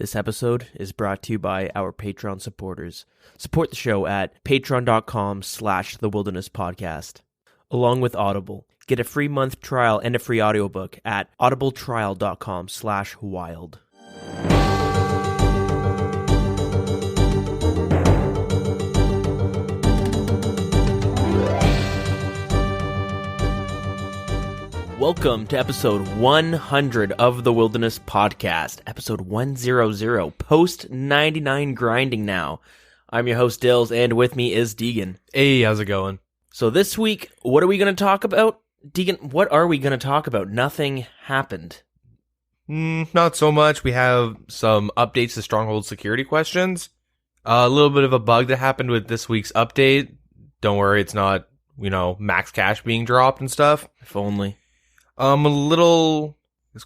This episode is brought to you by our Patreon supporters. Support the show at patreon.com/thewildernesspodcast. Along with Audible, get a free month trial and a free audiobook at audibletrial.com/wild. Welcome to episode 100 of the Wilderness Podcast, episode 100, post 99 grinding now. I'm your host Dilz, and with me is Deagin. Hey, how's it going? So this week, what are we going to talk about? Deagin, what are we going to talk about? Nothing happened. Not so much. We have some updates to Stronghold security questions. A little bit of a bug that happened with this week's update. Don't worry, it's not, max cash being dropped and stuff. If only. A little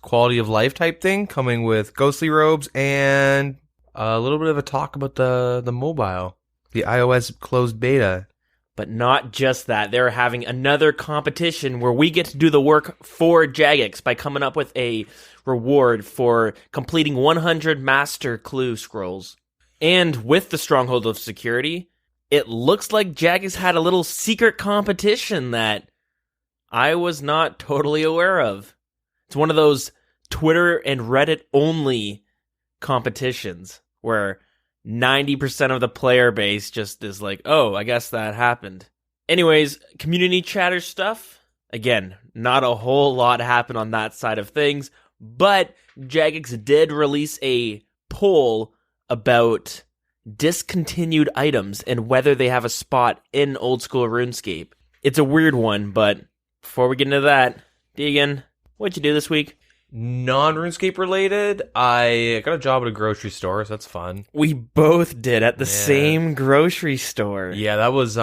quality of life type thing coming with ghostly robes and a little bit of a talk about the mobile, the iOS closed beta. But not just that. They're having another competition where we get to do the work for Jagex by coming up with a reward for completing 100 master clue scrolls. And with the Stronghold of Security, it looks like Jagex had a little secret competition that I was not totally aware of. It's one of those Twitter and Reddit only competitions where 90% of the player base just is like, oh, I guess that happened. Anyways, community chatter stuff. Again, not a whole lot happened on that side of things, but Jagex did release a poll about discontinued items and whether they have a spot in old school RuneScape. It's a weird one, but before we get into that, Deagin, what'd you do this week? Non-RuneScape related, I got a job at a grocery store, so that's fun. We both did at the same grocery store. Yeah, that was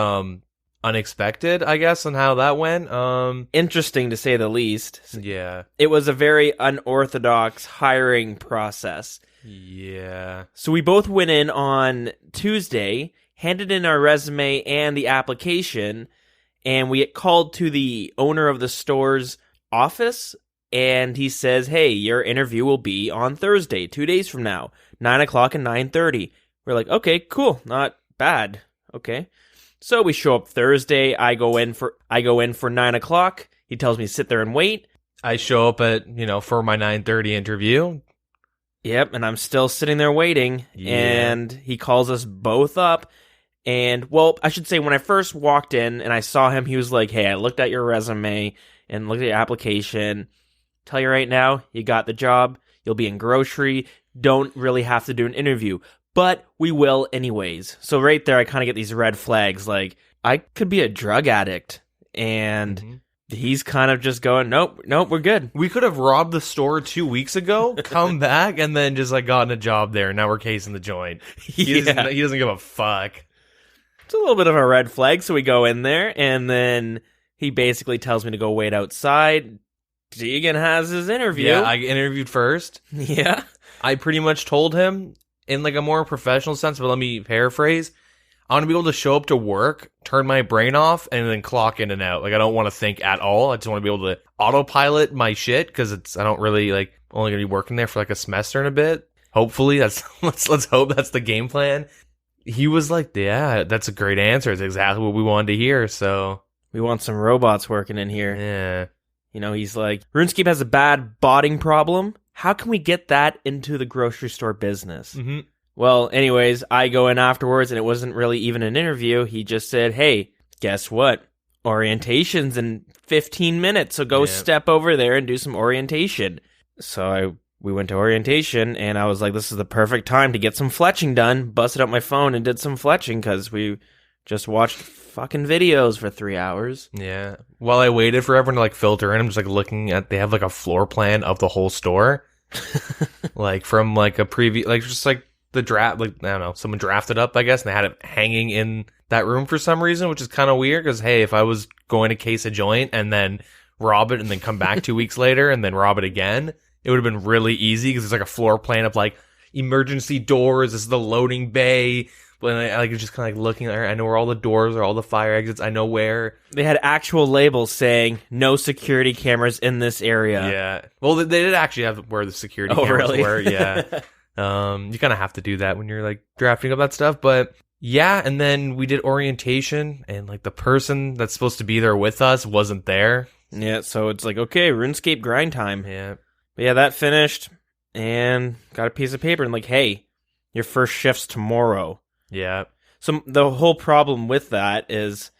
unexpected, I guess, on how that went. Interesting to say the least. Yeah. It was a very unorthodox hiring process. Yeah. So we both went in on Tuesday, handed in our resume and the application, and we get called to the owner of the store's office, and he says, hey, your interview will be on Thursday, 2 days from now, 9 o'clock and 9:30. We're like, okay, cool, not bad. Okay. So we show up Thursday. I go in for 9 o'clock. He tells me to sit there and wait. I show up at, for my 9:30 interview. Yep, and I'm still sitting there waiting, and he calls us both up. And, well, I should say, when I first walked in and I saw him, he was like, hey, I looked at your resume and looked at your application. Tell you right now, you got the job. You'll be in grocery. Don't really have to do an interview. But we will anyways. So right there, I kind of get these red flags. Like, I could be a drug addict. And he's kind of just going, nope, we're good. We could have robbed the store 2 weeks ago, come back, and then just, gotten a job there. Now we're casing the joint. He doesn't give a fuck. It's a little bit of a red flag, so we go in there, and then he basically tells me to go wait outside. Deagin has his interview. Yeah, I interviewed first. Yeah. I pretty much told him, in a more professional sense, but let me paraphrase, I want to be able to show up to work, turn my brain off, and then clock in and out. I don't want to think at all. I just want to be able to autopilot my shit, because I don't really, only going to be working there for, a semester and a bit. Hopefully, let's hope that's the game plan. He was like, yeah, that's a great answer. It's exactly what we wanted to hear, so. We want some robots working in here. Yeah. He's like, RuneScape has a bad botting problem. How can we get that into the grocery store business? Mm-hmm. Well, anyways, I go in afterwards, and it wasn't really even an interview. He just said, hey, guess what? Orientation's in 15 minutes, so go step over there and do some orientation. So we went to orientation, and I was like, this is the perfect time to get some fletching done. Busted up my phone and did some fletching, because we just watched fucking videos for 3 hours. Yeah. While I waited for everyone to filter in, I'm just looking at, they have a floor plan of the whole store. From a preview, just the draft, I don't know, someone drafted up, I guess, and they had it hanging in that room for some reason, which is kind of weird, because, hey, if I was going to case a joint and then rob it and then come back 2 weeks later and then rob it again, it would have been really easy, because there's a floor plan of emergency doors, this is the loading bay, But I was just kind of looking at her. I know where all the doors are, all the fire exits. I know where. They had actual labels saying no security cameras in this area. Yeah. Well, they did actually have where the security cameras were. Yeah. You kind of have to do that when you're like drafting up that stuff. But yeah, and then we did orientation, and like the person that's supposed to be there with us wasn't there. Yeah, so it's like, okay, RuneScape grind time. Yeah. But yeah, that finished, and got a piece of paper, and like, hey, your first shift's tomorrow. Yeah. So the whole problem with that is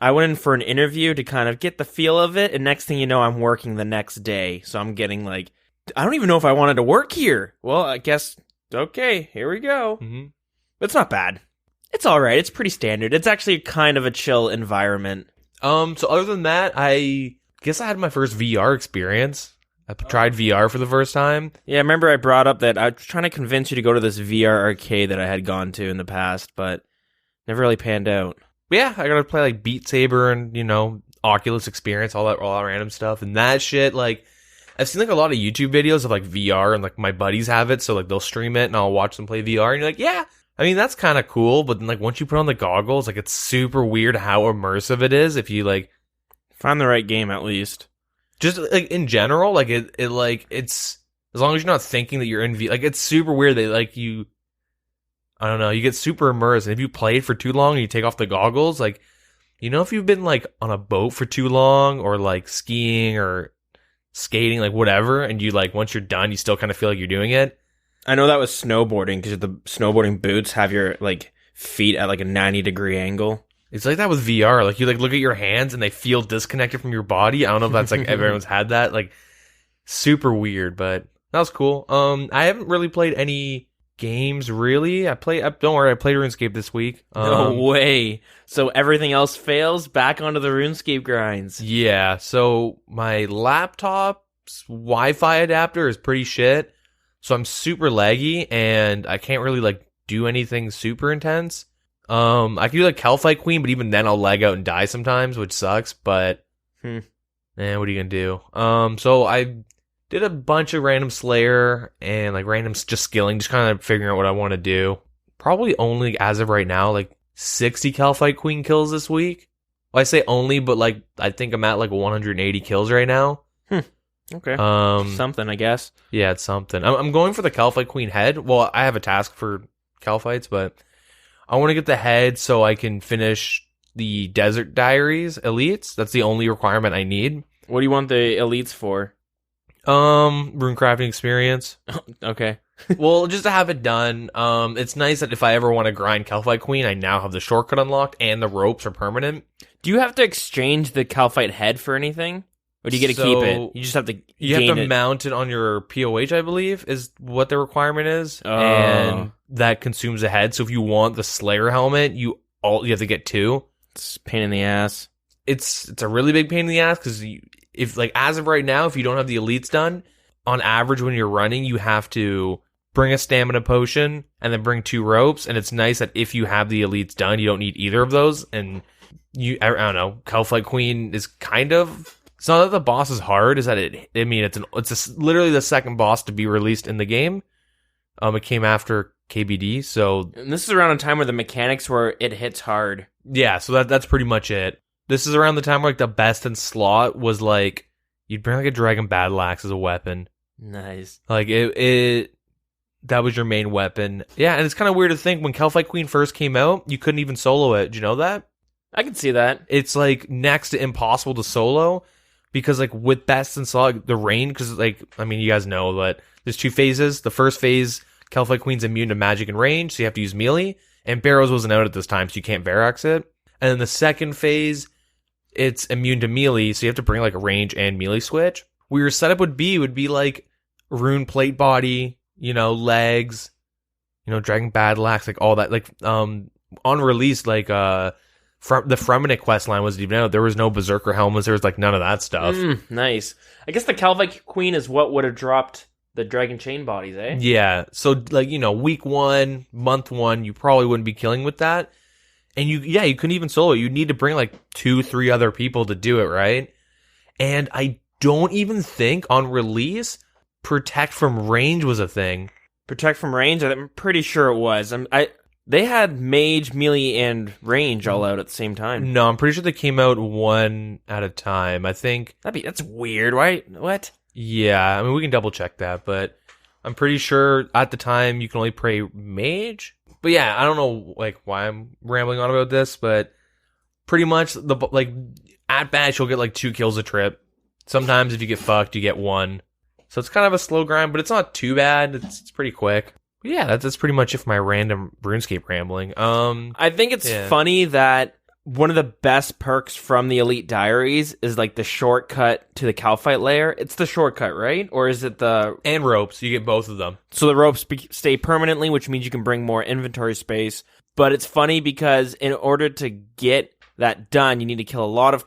I went in for an interview to kind of get the feel of it, and next thing you know, I'm working the next day. So I'm getting like, I don't even know if I wanted to work here. Well, I guess, okay, here we go. Mm-hmm. But it's not bad. It's all right. It's pretty standard. It's actually kind of a chill environment. So other than that, I guess I had my first VR experience. I tried VR for the first time. Yeah, I remember I brought up that I was trying to convince you to go to this VR arcade that I had gone to in the past, but never really panned out. Yeah, I got to play like Beat Saber and, Oculus Experience, all that random stuff. And that shit, like, I've seen like a lot of YouTube videos of like VR, and like my buddies have it, so like they'll stream it and I'll watch them play VR, and you're like, yeah, I mean, that's kind of cool, but then like once you put on the goggles, like it's super weird how immersive it is if you like find the right game at least. Just like in general, like it's as long as you're not thinking that you're in like it's super weird that like I don't know, you get super immersed, and if you play it for too long and you take off the goggles, like if you've been like on a boat for too long or like skiing or skating, like whatever, and you like once you're done you still kind of feel like you're doing it. I know that was snowboarding, because the snowboarding boots have your like feet at like a 90-degree angle. It's like that with VR. Like you like look at your hands and they feel disconnected from your body. I don't know if that's like everyone's had that. Like super weird, but that was cool. I haven't really played any games really. Don't worry, I played RuneScape this week. No way. So everything else fails, back onto the RuneScape grinds. Yeah, so my laptop's Wi-Fi adapter is pretty shit. So I'm super laggy and I can't really like do anything super intense. I can do like Calphite Queen, but even then I'll lag out and die sometimes, which sucks, but what are you gonna do? So I did a bunch of random Slayer and like random just skilling, just kind of figuring out what I want to do. Probably only as of right now, like 60 Calphite Queen kills this week. Well, I say only, but like I think I'm at like 180 kills right now. Okay. Something, I guess. Yeah, it's something. I'm going for the Calphite Queen head. Well, I have a task for Calphites, but I want to get the head so I can finish the Desert Diaries elites. That's the only requirement I need. What do you want the elites for? Rune crafting experience. Okay. Well, just to have it done. It's nice that if I ever want to grind Calphite Queen, I now have the shortcut unlocked and the ropes are permanent. Do you have to exchange the Calphite head for anything? Or do you get to keep it? You just have to mount it on your POH, I believe, is what the requirement is. Oh. And that consumes a head. So if you want the Slayer helmet, you have to get 2. It's a pain in the ass. It's a really big pain in the ass, because if like as of right now, if you don't have the elites done, on average when you're running, you have to bring a stamina potion and then bring 2 ropes. And it's nice that if you have the elites done, you don't need either of those. And I don't know, Calphite Queen is kind of... It's not that the boss is hard, is that it's literally the second boss to be released in the game. It came after KBD, so... And this is around a time where the mechanics where it hits hard. Yeah, so that's pretty much it. This is around the time where like the best in slot was like, you'd bring like a Dragon Battle Axe as a weapon. Nice. Like that was your main weapon. Yeah, and it's kind of weird to think when Calphite Queen first came out, you couldn't even solo it. Did you know that? I can see that. It's like next to impossible to solo. Because, like, with Best in Slot, the range, because, like, I mean, you guys know, but there's 2 phases. The first phase, Calphite Queen's immune to magic and range, so you have to use melee. And Barrows wasn't out at this time, so you can't Verax it. And then the second phase, it's immune to melee, so you have to bring, like, a range and melee switch. Where your setup would be, like, Rune Plate Body, legs, Dragon Battle Axe, like, all that. Like, on release, like, the Fremennik quest line wasn't even out. There was no Berserker helmets. There was like none of that stuff. Nice. I guess the Calphite Queen is what would have dropped the Dragon Chain bodies, eh? Yeah. So like, week 1, month 1, you probably wouldn't be killing with that. And you couldn't even solo. You'd need to bring like 2-3 other people to do it, right? And I don't even think on release, Protect from Range was a thing. Protect from Range? I'm pretty sure it was. They had Mage, Melee, and Range all out at the same time. No, I'm pretty sure they came out one at a time. I think... That's weird. Why? What? Yeah, I mean, we can double check that, but I'm pretty sure at the time you can only play Mage. But yeah, I don't know like why I'm rambling on about this, but pretty much at best you'll get like 2 kills a trip. Sometimes if you get fucked, you get 1. So it's kind of a slow grind, but it's not too bad. It's pretty quick. But yeah, that's pretty much it for my random RuneScape rambling. I think it's funny that one of the best perks from the Elite Diaries is like the shortcut to the Calphite layer. It's the shortcut, right? Or is it the... And ropes. You get both of them. So the ropes stay permanently, which means you can bring more inventory space. But it's funny because in order to get that done, you need to kill a lot of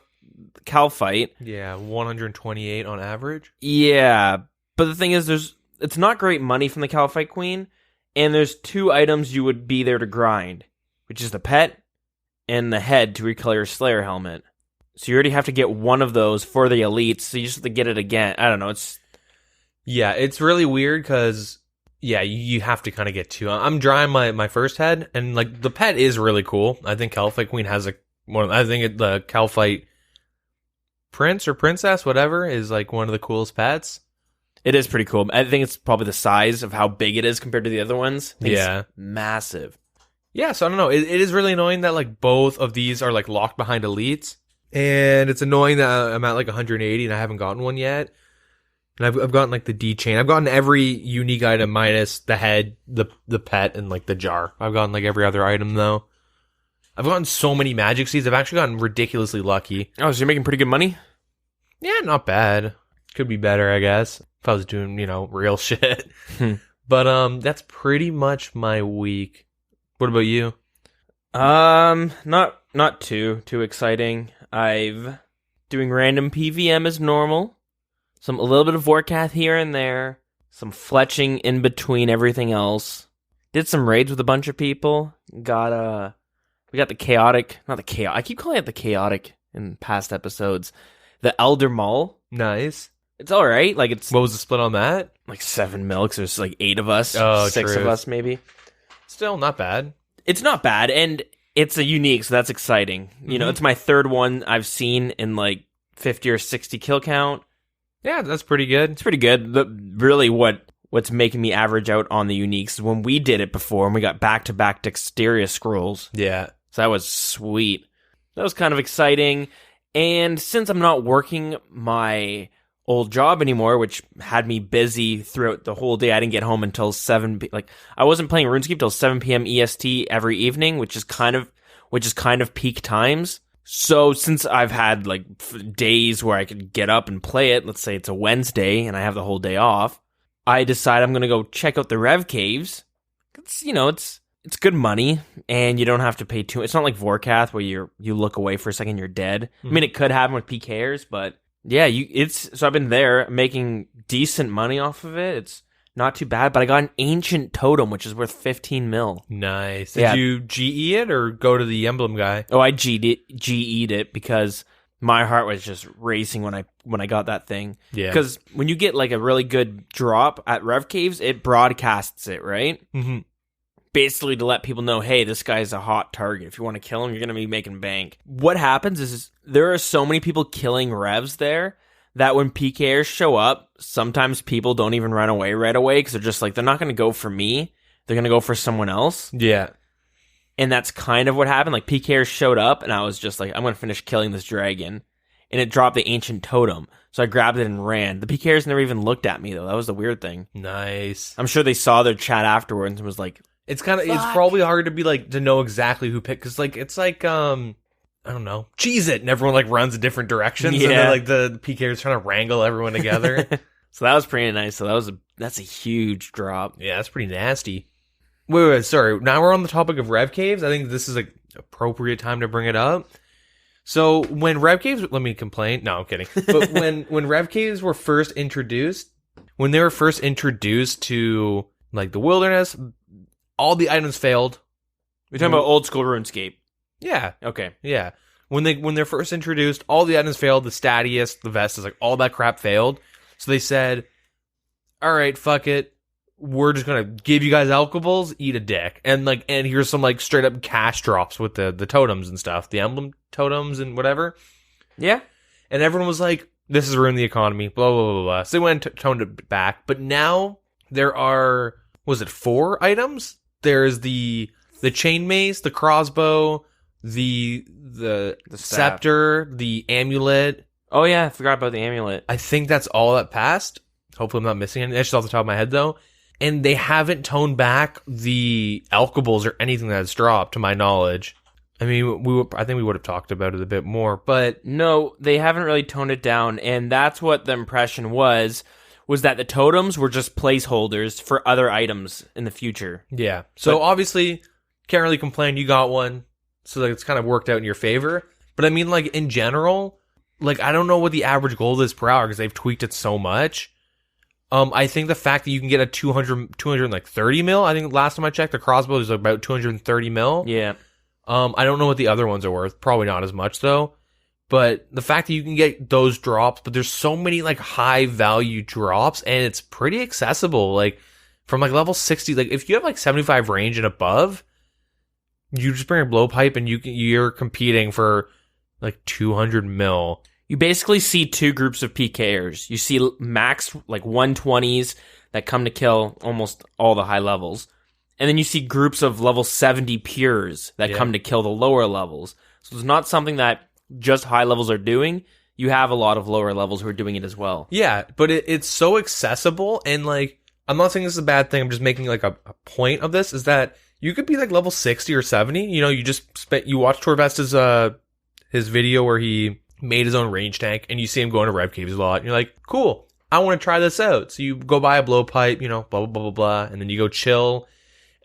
Calphite. Yeah, 128 on average. Yeah, but the thing is, it's not great money from the Calphite Queen, and there's 2 items you would be there to grind, which is the pet and the head to recolor your Slayer helmet. So you already have to get one of those for the elites, so you just have to get it again. I don't know, it's really weird because, you have to kind of get 2. I'm drawing my first head, and like the pet is really cool. I think Calphite Queen has the Calphite Prince or Princess, whatever, is like one of the coolest pets. It is pretty cool. I think it's probably the size of how big it is compared to the other ones. Yeah. It's massive. Yeah, so I don't know. It is really annoying that like both of these are like locked behind elites, and it's annoying that I'm at like 180 and I haven't gotten one yet. And I've gotten like the D chain. I've gotten every unique item minus the head, the pet, and like the jar. I've gotten like every other item though. I've gotten so many magic seeds. I've actually gotten ridiculously lucky. Oh, so you're making pretty good money? Yeah, not bad. Could be better, I guess, if I was doing real shit. But that's pretty much my week. What about you? Not too exciting. I've doing random PVM as normal. A little bit of Vorkath here and there. Some fletching in between everything else. Did some raids with a bunch of people. We got the chaotic, not the chaotic. I keep calling it the chaotic in past episodes. The Elder Maul. Nice. It's all right. Like it's what was the split on that? Like 7 milks. There's like 8 of us. Oh, 6 true. of us maybe. Still not bad. It's not bad, and it's a unique, so that's exciting. You know, it's my 3rd one I've seen in like 50 or 60 kill count. Yeah, that's pretty good. It's pretty good. Really, what's making me average out on the uniques is when we did it before, and we got back-to-back Dexteria scrolls. Yeah. So that was sweet. That was kind of exciting. And since I'm not working my old job anymore, which had me busy throughout the whole day, I didn't get home until 7 I wasn't playing RuneScape till 7 p.m. EST every evening, which is kind of peak times. So since I've had like days where I could get up and play it, let's say it's a Wednesday and I have the whole day off, I decide I'm going to go check out the Rev Caves. It's good money, and you don't have to pay too. It's not like Vorkath where you look away for a second, you're dead. I mean, it could happen with PKers, but yeah, so I've been there making decent money off of it. It's not too bad, but I got an ancient totem, which is worth 15 mil. Nice. Did you GE it or go to the emblem guy? Oh, I GE'd it because my heart was just racing when I got that thing. Yeah. Because when you get like a really good drop at Rev Caves, it broadcasts it, right? Mm-hmm. Basically to let people know, hey, this guy's a hot target. If you want to kill him, you're going to be making bank. What happens is there are so many people killing Revs there that when PKers show up, sometimes people don't even run away right away because they're just like, they're not going to go for me. They're going to go for someone else. Yeah. And that's kind of what happened. Like PKers showed up and I was just like, I'm going to finish killing this dragon. And it dropped the ancient totem. So I grabbed it and ran. The PKers never even looked at me though. That was the weird thing. Nice. I'm sure they saw their chat afterwards and was like, it's probably hard to be like, to know exactly who picked, because like, it's like, I don't know, cheese it, and everyone like runs in different directions, and then like the PKers trying to wrangle everyone together. So that was pretty nice. So that's a huge drop. Yeah, that's pretty nasty. Wait, sorry. Now we're on the topic of Rev Caves. I think this is an appropriate time to bring it up. So when Rev Caves, let me complain. No, I'm kidding. But when Rev Caves were first introduced, when they were first introduced to like the wilderness, all the items failed. We're talking about old school RuneScape. Yeah. Okay. Yeah. When they're first introduced, all the items failed. The Statius, the Vestas, like all that crap failed. So they said, "All right, fuck it. We're just gonna give you guys alcohols, eat a dick, and here's some like straight up cash drops with the totems and stuff, the emblem totems and whatever." Yeah. And everyone was like, "This has ruined the economy." Blah blah blah blah. So they went and toned it back. But now there are, was it 4 items? There's the chain mace, the crossbow, the scepter, the amulet. Oh yeah, I forgot about the amulet. I think that's all that passed. Hopefully I'm not missing anything. That's just off the top of my head though. And they haven't toned back the alchables or anything that's dropped, to my knowledge. I mean, I think we would have talked about it a bit more, but no, they haven't really toned it down, and that's what the impression was that the totems were just placeholders for other items in the future. Yeah. So obviously, can't really complain. You got one, so like it's kind of worked out in your favor. But I mean, like in general, like I don't know what the average gold is per hour because they've tweaked it so much. I think the fact that you can get a 230 mil. I think last time I checked, the crossbow is about 230 mil. Yeah. I don't know what the other ones are worth. Probably not as much though. But the fact that you can get those drops, but there's so many like high value drops, and it's pretty accessible. Like from like level 60, like if you have like 75 range and above, you just bring a blowpipe and you're competing for like 200 mil. You basically see 2 groups of PKers. You see max like 120s that come to kill almost all the high levels. And then you see groups of level 70 pures that come to kill the lower levels. So it's not something that just high levels are doing. You have a lot of lower levels who are doing it as well. Yeah, but it's so accessible, and like I'm not saying this is a bad thing. I'm just making like a point of this is that you could be like level 60 or 70. You know, you just you watch Torvesta's his video where he made his own range tank, and you see him going to Rev Caves a lot. And you're like, cool, I want to try this out. So you go buy a blowpipe, you know, blah blah blah blah blah, and then you go chill.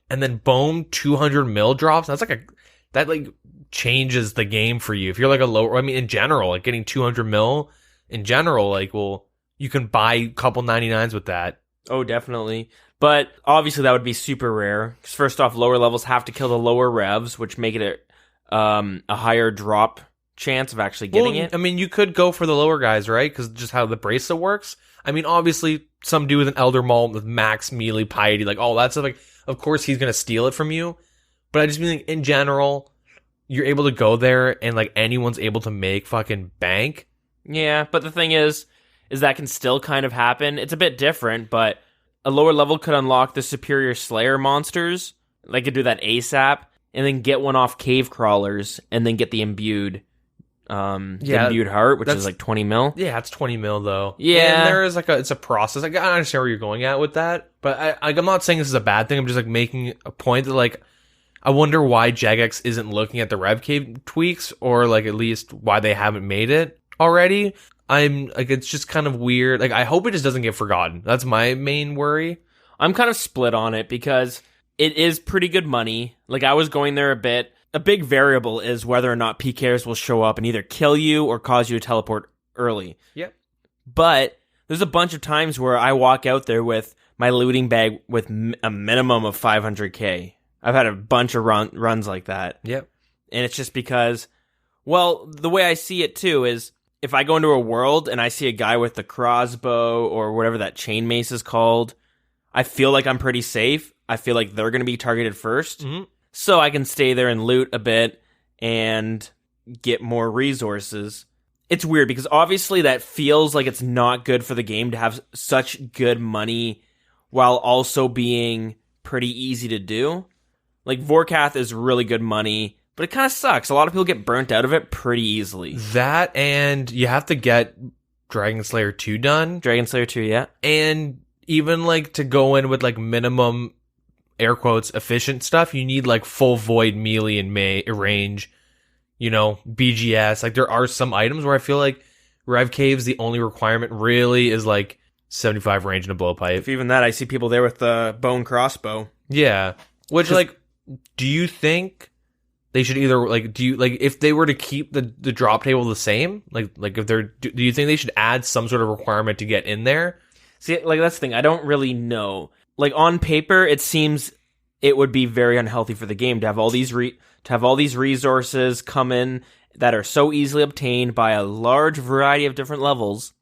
And then boom, 200 mil drops. That's like that changes the game for you. If you're like a lower, I mean, in general, like getting 200 mil in general, like, well, you can buy a couple 99s with that. Oh, definitely. But obviously that would be super rare. Because first off, lower levels have to kill the lower revs, which make it a higher drop chance of actually getting it. I mean, you could go for the lower guys, right? Because just how the bracelet works. I mean, obviously, some dude with an Elder Maul with max melee piety, like all that stuff, like, of course he's going to steal it from you. But I just mean, like, in general, you're able to go there and, like, anyone's able to make fucking bank. Yeah, but the thing is that can still kind of happen. It's a bit different, but a lower level could unlock the Superior Slayer monsters. They could do that ASAP, and then get one off Cave Crawlers, and then get the Imbued Imbued Heart, which is like 20 mil. Yeah, it's 20 mil though. Yeah. And there is like it's a process. Like, I understand where you're going at with that, but I'm not saying this is a bad thing. I'm just like making a point that like, I wonder why Jagex isn't looking at the Rev Cave tweaks, or like at least why they haven't made it already. I'm like, it's just kind of weird. Like, I hope it just doesn't get forgotten. That's my main worry. I'm kind of split on it because it is pretty good money. Like, I was going there a bit. A big variable is whether or not PKers will show up and either kill you or cause you to teleport early. Yep. But there's a bunch of times where I walk out there with my looting bag with a minimum of 500k. I've had a bunch of runs like that. Yep. And it's just because, well, the way I see it too is if I go into a world and I see a guy with the crossbow or whatever that chain mace is called, I feel like I'm pretty safe. I feel like they're going to be targeted first. Mm-hmm. So I can stay there and loot a bit and get more resources. It's weird because obviously that feels like it's not good for the game to have such good money while also being pretty easy to do. Like, Vorkath is really good money, but it kind of sucks. A lot of people get burnt out of it pretty easily. That, and you have to get Dragon Slayer 2 done. Dragon Slayer 2, yeah. And even like to go in with like minimum air quotes efficient stuff, you need like full void melee and range, you know, BGS. Like, there are some items where I feel like Rev Caves, the only requirement really is like 75 range and a blowpipe. If even that, I see people there with the bone crossbow. Yeah. Which, like, do you think they should either, like, do you, like, if they were to keep the drop table the same, like if they're, do you think they should add some sort of requirement to get in there? See, like, that's the thing. I don't really know. Like, on paper, it seems it would be very unhealthy for the game to have all these resources come in that are so easily obtained by a large variety of different levels.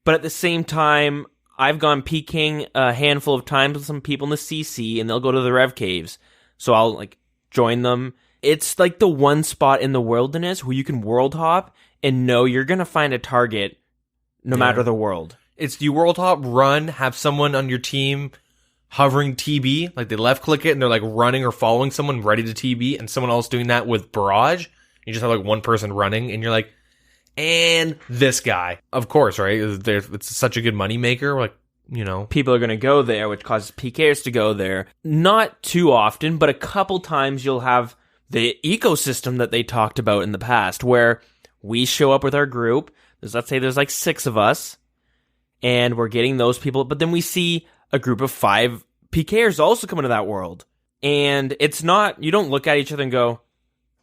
But at the same time, I've gone peeking a handful of times with some people in the CC, and they'll go to the Rev Caves. So I'll, like, join them. It's like the one spot in the wilderness where you can world hop and know you're going to find a target no matter the world. It's you world hop, run, have someone on your team hovering TB, like they left click it and they're like running or following someone ready to TB, and someone else doing that with barrage. You just have like one person running, and you're like, and this guy, of course, right? It's such a good money maker. Like, you know, people are going to go there, which causes PKers to go there. Not too often, but a couple times you'll have the ecosystem that they talked about in the past, where we show up with our group. Let's say there's like 6 of us, and we're getting those people, but then we see a group of 5 PKers also come into that world. And it's not, you don't look at each other and go,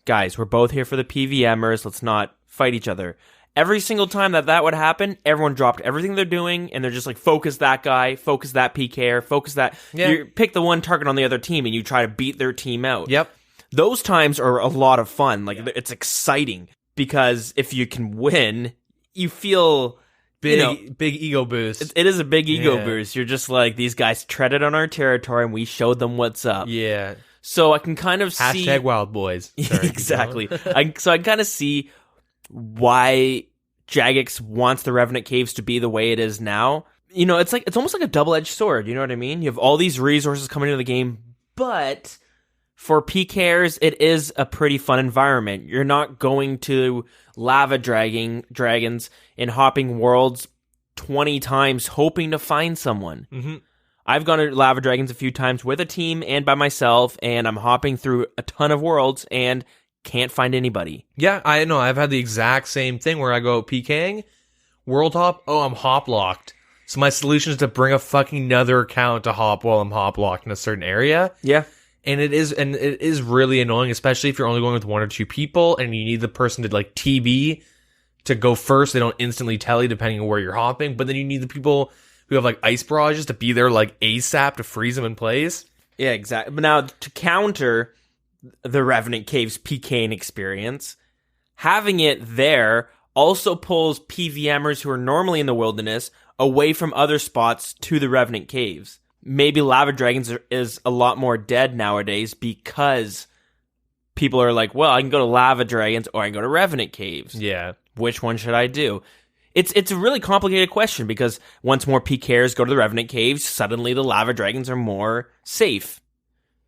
guys, we're both here for the PVMers, let's not fight each other. Every single time that would happen, everyone dropped everything they're doing, and they're just like, focus that guy, focus that PKer, focus that. Yeah. You pick the one target on the other team, and you try to beat their team out. Yep. Those times are a lot of fun. Like, it's exciting, because if you can win, you feel... Big ego boost. It is a big ego boost. You're just like, these guys treaded on our territory, and we showed them what's up. Yeah. So I can kind of see... Hashtag Wild Boys. Sorry, exactly. So I kind of see why Jagex wants the Revenant Caves to be the way it is now. You know, it's almost like a double-edged sword, you know what I mean? You have all these resources coming into the game, but for PKers, it is a pretty fun environment. You're not going to lava dragons and hopping worlds 20 times hoping to find someone. Mm-hmm. I've gone to lava dragons a few times with a team and by myself, and I'm hopping through a ton of worlds and can't find anybody. Yeah, I know. I've had the exact same thing where I go PKing, world hop, I'm hop locked. So my solution is to bring a fucking another account to hop while I'm hop locked in a certain area. Yeah. And it is really annoying, especially if you're only going with 1 or 2 people and you need the person to like TB to go first. They don't instantly tell you depending on where you're hopping, but then you need the people who have like ice barrages to be there like ASAP to freeze them in place. Yeah, exactly. But now to counter the Revenant Caves PKing experience, having it there also pulls PVMers who are normally in the wilderness away from other spots to the Revenant Caves. Maybe Lava Dragons is a lot more dead nowadays because people are like, well, I can go to Lava Dragons or I can go to Revenant Caves. Yeah. Which one should I do? It's a really complicated question, because once more PKers go to the Revenant Caves, suddenly the Lava Dragons are more safe.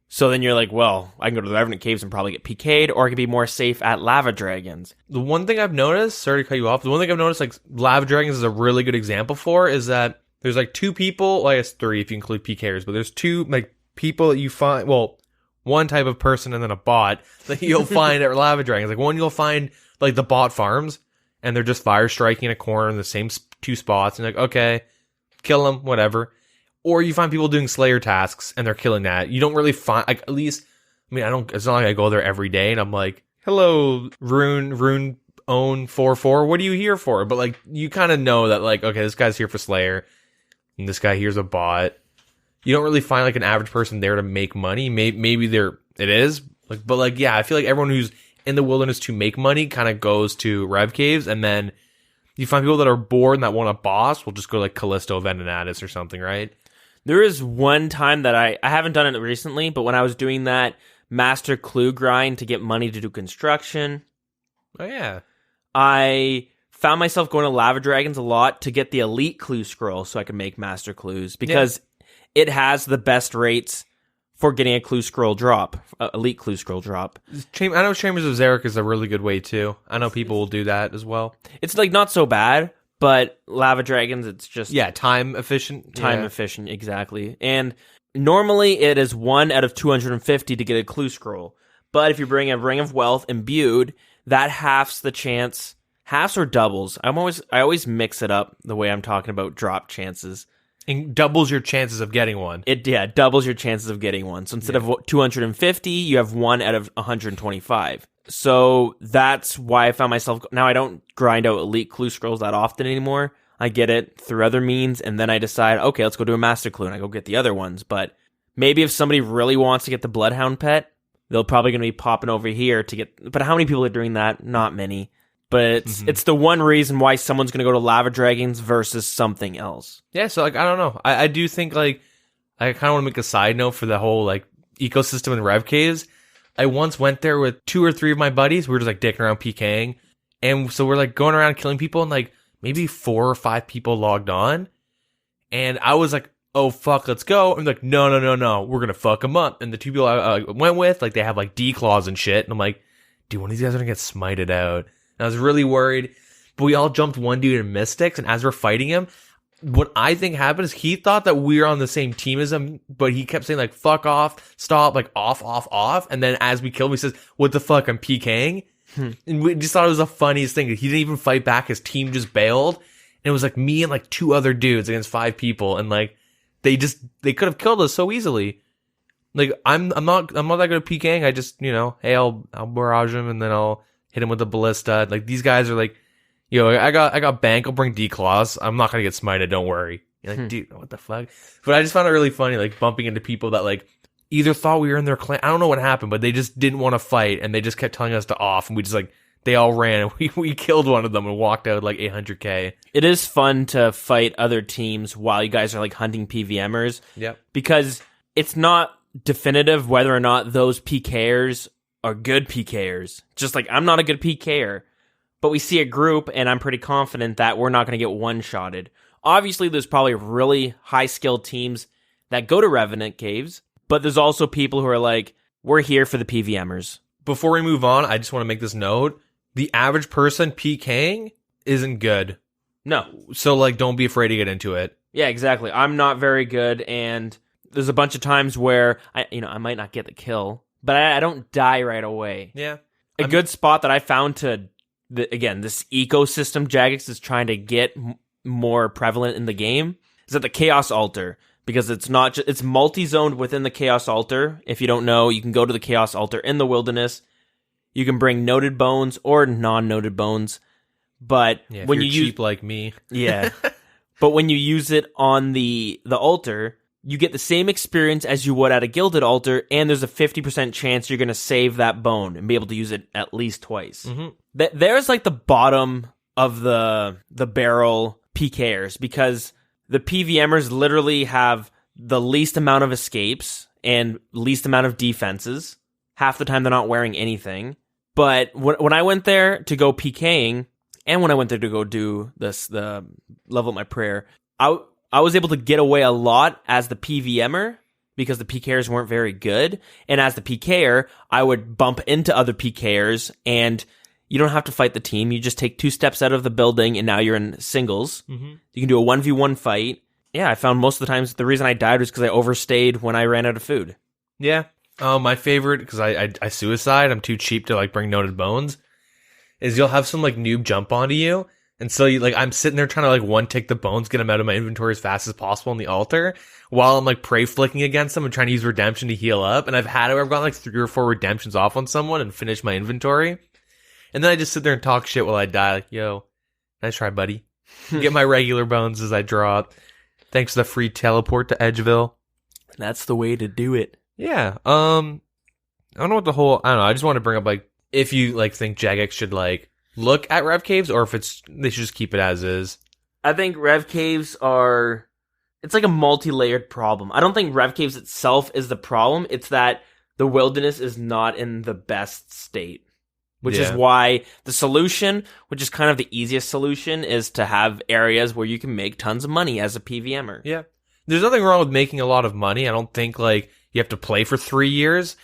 So then you're like, well, I can go to the Revenant Caves and probably get PK'd, or I can be more safe at Lava Dragons. The one thing I've noticed, sorry to cut you off, the one thing I've noticed, like, Lava Dragons is a really good example for, is that there's, like, 2 people, well, I guess 3 if you include PKers, but there's 2, like, people that you find, well, one type of person and then a bot that you'll find at Lava Dragons. Like, one you'll find, like, the bot farms, and they're just fire striking a corner in the same 2 spots, and you're like, okay, kill them, whatever. Or you find people doing Slayer tasks, and they're killing that. You don't really find, like, at least, I mean, it's not like I go there every day, and I'm like, hello, Rune own 4-4, what are you here for? But, like, you kind of know that, like, okay, this guy's here for Slayer, and this guy here's a bot. You don't really find, like, an average person there to make money. Maybe it is, like, but, like, yeah, I feel like everyone who's in the wilderness to make money kind of goes to Rev Caves, and then you find people that are bored and that want a boss will just go like Callisto Venenatis or something, right? There is one time that I haven't done it recently, but when I was doing that master clue grind to get money to do construction, oh yeah, I found myself going to Lava Dragons a lot to get the elite clue scroll so I could make master clues, because it has the best rates for getting a clue scroll drop, elite clue scroll drop. I know Chambers of Xeric is a really good way too. I know people will do that as well. It's like not so bad, but Lava Dragons, it's just time efficient. Time efficient, exactly. And normally it is 1 out of 250 to get a clue scroll. But if you bring a Ring of Wealth imbued, that halves the chance. Halves or doubles. I always mix it up the way I'm talking about drop chances. And doubles your chances of getting one. It doubles your chances of getting one. So instead of 250, you have 1 out of 125. So that's why I found myself... Now I don't grind out elite clue scrolls that often anymore. I get it through other means, and then I decide, okay, let's go do a master clue, and I go get the other ones. But maybe if somebody really wants to get the Bloodhound pet, they're probably going to be popping over here to get... But how many people are doing that? Not many. But it's the one reason why someone's going to go to Lava Dragons versus something else. Yeah, so, like, I don't know. I do think, like, I kind of want to make a side note for the whole, like, ecosystem in Rev Caves. I once went there with 2 or 3 of my buddies. We were just, like, dicking around PKing. And so we're, like, going around killing people, and, like, maybe 4 or 5 people logged on. And I was like, oh, fuck, let's go. I'm like, no, we're going to fuck them up. And the two people I went with, like, they have, like, D-claws and shit. And I'm like, dude, one of these guys are going to get smited out. And I was really worried. But we all jumped one dude in Mystics, and as we're fighting him, what I think happened is he thought that we were on the same team as him, but he kept saying, like, fuck off, stop, like, off. And then as we killed him, he says, what the fuck, I'm PKing? And we just thought it was the funniest thing. He didn't even fight back. His team just bailed. And it was, like, me and, like, 2 other dudes against 5 people. And, like, they could have killed us so easily. Like, I'm not that good at PKing. I just, hey, I'll barrage him, and then I'll hit him with a ballista. Like, these guys are like, I got bank. I'll bring D-claws. I'm not gonna get smited. Don't worry. You're like, dude, what the fuck? But I just found it really funny, like, bumping into people that, like, either thought we were in their clan. I don't know what happened, but they just didn't want to fight, and they just kept telling us to off, and we just, like, they all ran, and we killed one of them and walked out with, like, 800k. It is fun to fight other teams while you guys are, like, hunting PVMers. Yep. Because it's not definitive whether or not those PKers are good PKers. Just like, I'm not a good PKer. But we see a group, and I'm pretty confident that we're not going to get one-shotted. Obviously, there's probably really high-skilled teams that go to Rev Caves, but there's also people who are like, we're here for the PVMers. Before we move on, I just want to make this note. The average person PKing isn't good. No. So, like, don't be afraid to get into it. Yeah, exactly. I'm not very good, and there's a bunch of times where, I might not get the kill, but I don't die right away. Yeah. A good spot that I found to... Again, this ecosystem Jagex is trying to get more prevalent in the game is at the Chaos Altar, because it's not it's multi-zoned within the Chaos Altar. If you don't know, you can go to the Chaos Altar in the wilderness. You can bring noted bones or non-noted bones, but when you're cheap like me, but when you use it on the altar, you get the same experience as you would at a gilded altar, and there's a 50% chance you're going to save that bone and be able to use it at least twice. Mm-hmm. There's like the bottom of the barrel PKers, because the PVMers literally have the least amount of escapes and least amount of defenses. Half the time they're not wearing anything. But when I went there to go PKing, and when I went there to go do the level up my prayer, I was able to get away a lot as the PVMer because the PKers weren't very good. And as the PKer, I would bump into other PKers, and you don't have to fight the team. You just take 2 steps out of the building, and now you're in singles. Mm-hmm. You can do a 1v1 fight. Yeah, I found most of the times the reason I died was because I overstayed when I ran out of food. Yeah. My favorite, because I suicide, I'm too cheap to, like, bring noted bones, is you'll have some, like, noob jump onto you. And so, I'm sitting there trying to, like, one-tick the bones, get them out of my inventory as fast as possible on the altar, while I'm, like, prey flicking against them and trying to use redemption to heal up. And I've gotten, like, 3 or 4 redemptions off on someone and finished my inventory. And then I just sit there and talk shit while I die. Like, yo, nice try, buddy. Get my regular bones as I drop. Thanks for the free teleport to Edgeville. That's the way to do it. Yeah. I don't know what I don't know. I just want to bring up, like, if you, like, think Jagex should, like, look at Rev Caves, or if they should just keep it as is. I think Rev Caves it's like a multi-layered problem. I don't think Rev Caves itself is the problem. It's that the wilderness is not in the best state. Which is why the solution, which is kind of the easiest solution, is to have areas where you can make tons of money as a PVMer. Yeah. There's nothing wrong with making a lot of money. I don't think, like, you have to play for 3 years.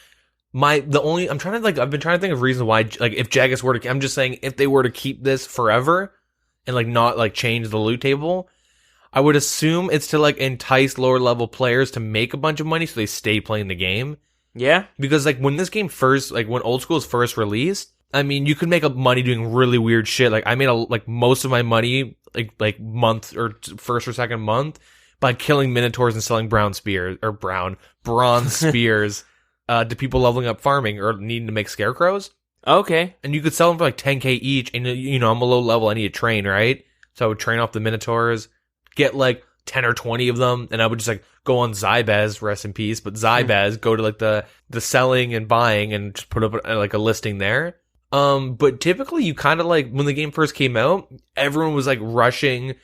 I've been trying to think of reasons why, like, if Jagex were to, I'm just saying, if they were to keep this forever and, like, not, like, change the loot table, I would assume it's to, like, entice lower level players to make a bunch of money so they stay playing the game. Yeah. Because, like, when this game first, like, when Old School was first released, I mean, you could make money doing really weird shit. Like, I made most of my money, like month or first or second month by killing minotaurs and selling bronze spears to people leveling up farming or needing to make scarecrows. Okay. And you could sell them for like 10k each. And, I'm a low level. I need to train, right? So I would train off the minotaurs, get like 10 or 20 of them. And I would just like go on Zybez, rest in peace. But Zybez, go to like the selling and buying and just put up like a listing there. But typically you kind of like, when the game first came out, everyone was like rushing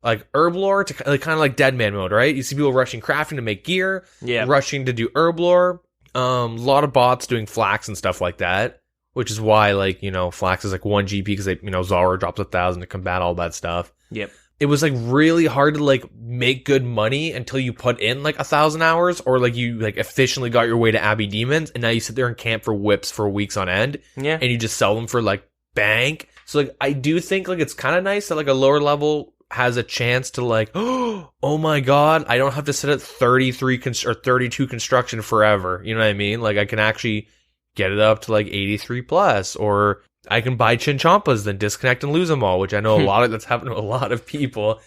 like herb lore to like kind of like Dead Man mode, right? You see people rushing crafting to make gear, rushing to do herb lore. A lot of bots doing flax and stuff like that, which is why, like, flax is like 1 GP because Zara drops 1,000 to combat all that stuff. Yep. it was like really hard to like make good money until you put in like 1,000 hours, or like you like efficiently got your way to Abbey Demons, and now you sit there and camp for whips for weeks on end, Yeah. and you just sell them for like bank. So like I do think like it's kind of nice that like a lower level has a chance to like, oh my god, I don't have to sit at 33 or 32 construction forever. You know what I mean? Like I can actually get it up to like 83 plus, or I can buy Chinchompas, then disconnect and lose them all, which I know that's happened to a lot of people.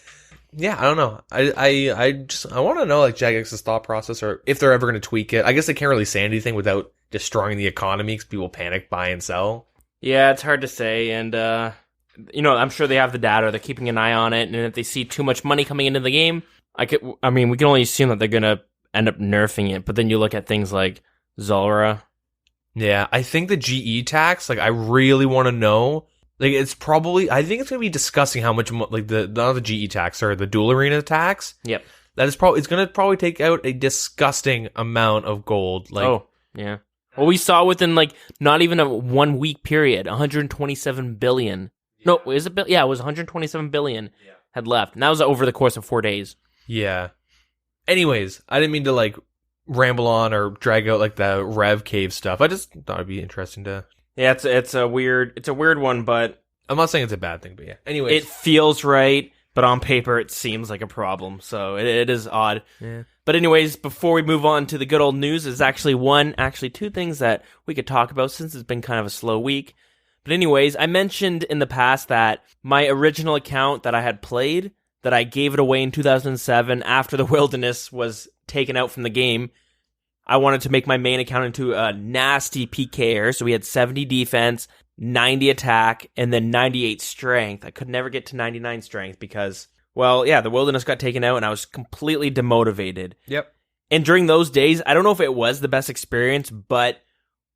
Yeah, I don't know. I want to know like Jagex's thought process, or if they're ever going to tweak it. I guess they can't really say anything without destroying the economy because people panic, buy and sell. Yeah, it's hard to say, and I'm sure they have the data. They're keeping an eye on it, and if they see too much money coming into the game, we can only assume that they're going to end up nerfing it. But then you look at things like Zulrah. Yeah, I think the GE tax, like, I really want to know. Like, I think it's going to be disgusting how much, not the GE tax, or the dual arena tax. Yep. It's going to probably take out a disgusting amount of gold. Like, oh, yeah. Well, we saw within, like, not even a 1 week period, 127 billion. No, is it? Yeah, it was 127 billion had left. And that was over the course of 4 days. Yeah. Anyways, I didn't mean to, like, ramble on or drag out like the Rev Cave stuff. I just thought it'd be interesting to. Yeah, it's a weird one, but I'm not saying it's a bad thing, but yeah. Anyways, it feels right, but on paper it seems like a problem. So it is odd. Yeah. But anyways, before we move on to the good old news, there's actually two things that we could talk about since it's been kind of a slow week. But anyways, I mentioned in the past that my original account that I had played, that I gave it away in 2007 after the Wilderness was taken out from the game. I wanted to make my main account into a nasty PKer, so we had 70 defense, 90 attack, and then 98 strength. I could never get to 99 strength because, well, yeah, the Wilderness got taken out and I was completely demotivated. Yep. And during those days, I don't know if it was the best experience, but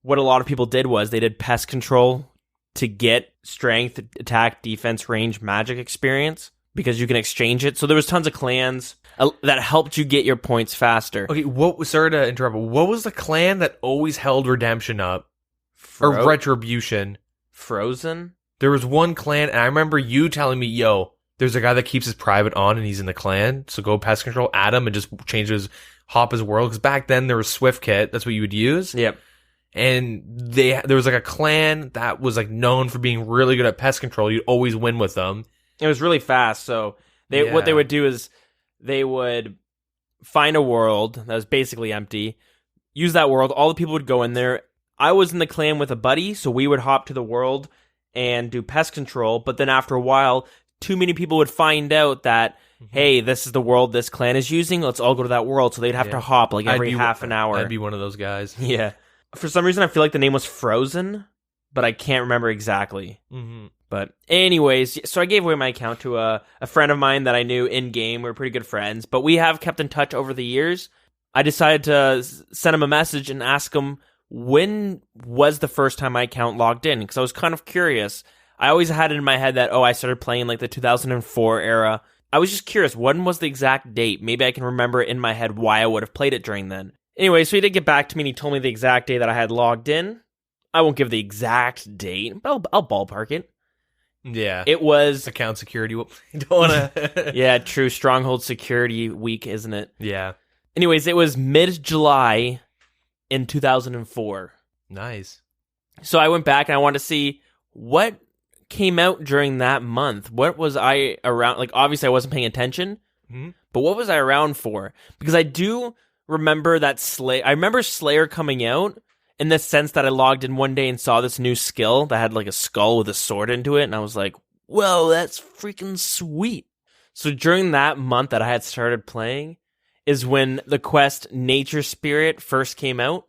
what a lot of people did was they did pest control to get strength, attack, defense, range, magic experience, because you can exchange it. So there was tons of clans that helped you get your points faster. Okay, sorry to interrupt, but what was the clan that always held redemption up? Or retribution? Frozen? There was one clan, and I remember you telling me, yo, there's a guy that keeps his private on and he's in the clan, so go pest control, add him, and just hop his world. Because back then there was Swift Kit, that's what you would use. Yep. And there was like a clan that was like known for being really good at pest control. You'd always win with them. It was really fast, so what they would do is they would find a world that was basically empty, use that world, all the people would go in there. I was in the clan with a buddy, so we would hop to the world and do pest control, but then after a while, too many people would find out that, hey, this is the world this clan is using, let's all go to that world, so they'd have to hop like every half an hour. I'd be one of those guys. Yeah. For some reason, I feel like the name was Frozen, but I can't remember exactly. Mm-hmm. But anyways, so I gave away my account to a friend of mine that I knew in-game. We were pretty good friends, but we have kept in touch over the years. I decided to send him a message and ask him, when was the first time my account logged in? Because I was kind of curious. I always had it in my head that, I started playing like the 2004 era. I was just curious, when was the exact date? Maybe I can remember in my head why I would have played it during then. Anyway, so he did get back to me and he told me the exact day that I had logged in. I won't give the exact date, but I'll ballpark it. Yeah. It was account security. You don't want to. Yeah, true. Stronghold security week, isn't it? Yeah. Anyways, it was mid-July in 2004. Nice. So I went back and I wanted to see what came out during that month. What was I around? Like, obviously I wasn't paying attention, but what was I around for? Because I do remember that I remember Slayer coming out, in the sense that I logged in one day and saw this new skill that had like a skull with a sword into it, and I was like, whoa, that's freaking sweet. So during that month that I had started playing is when the quest Nature Spirit first came out.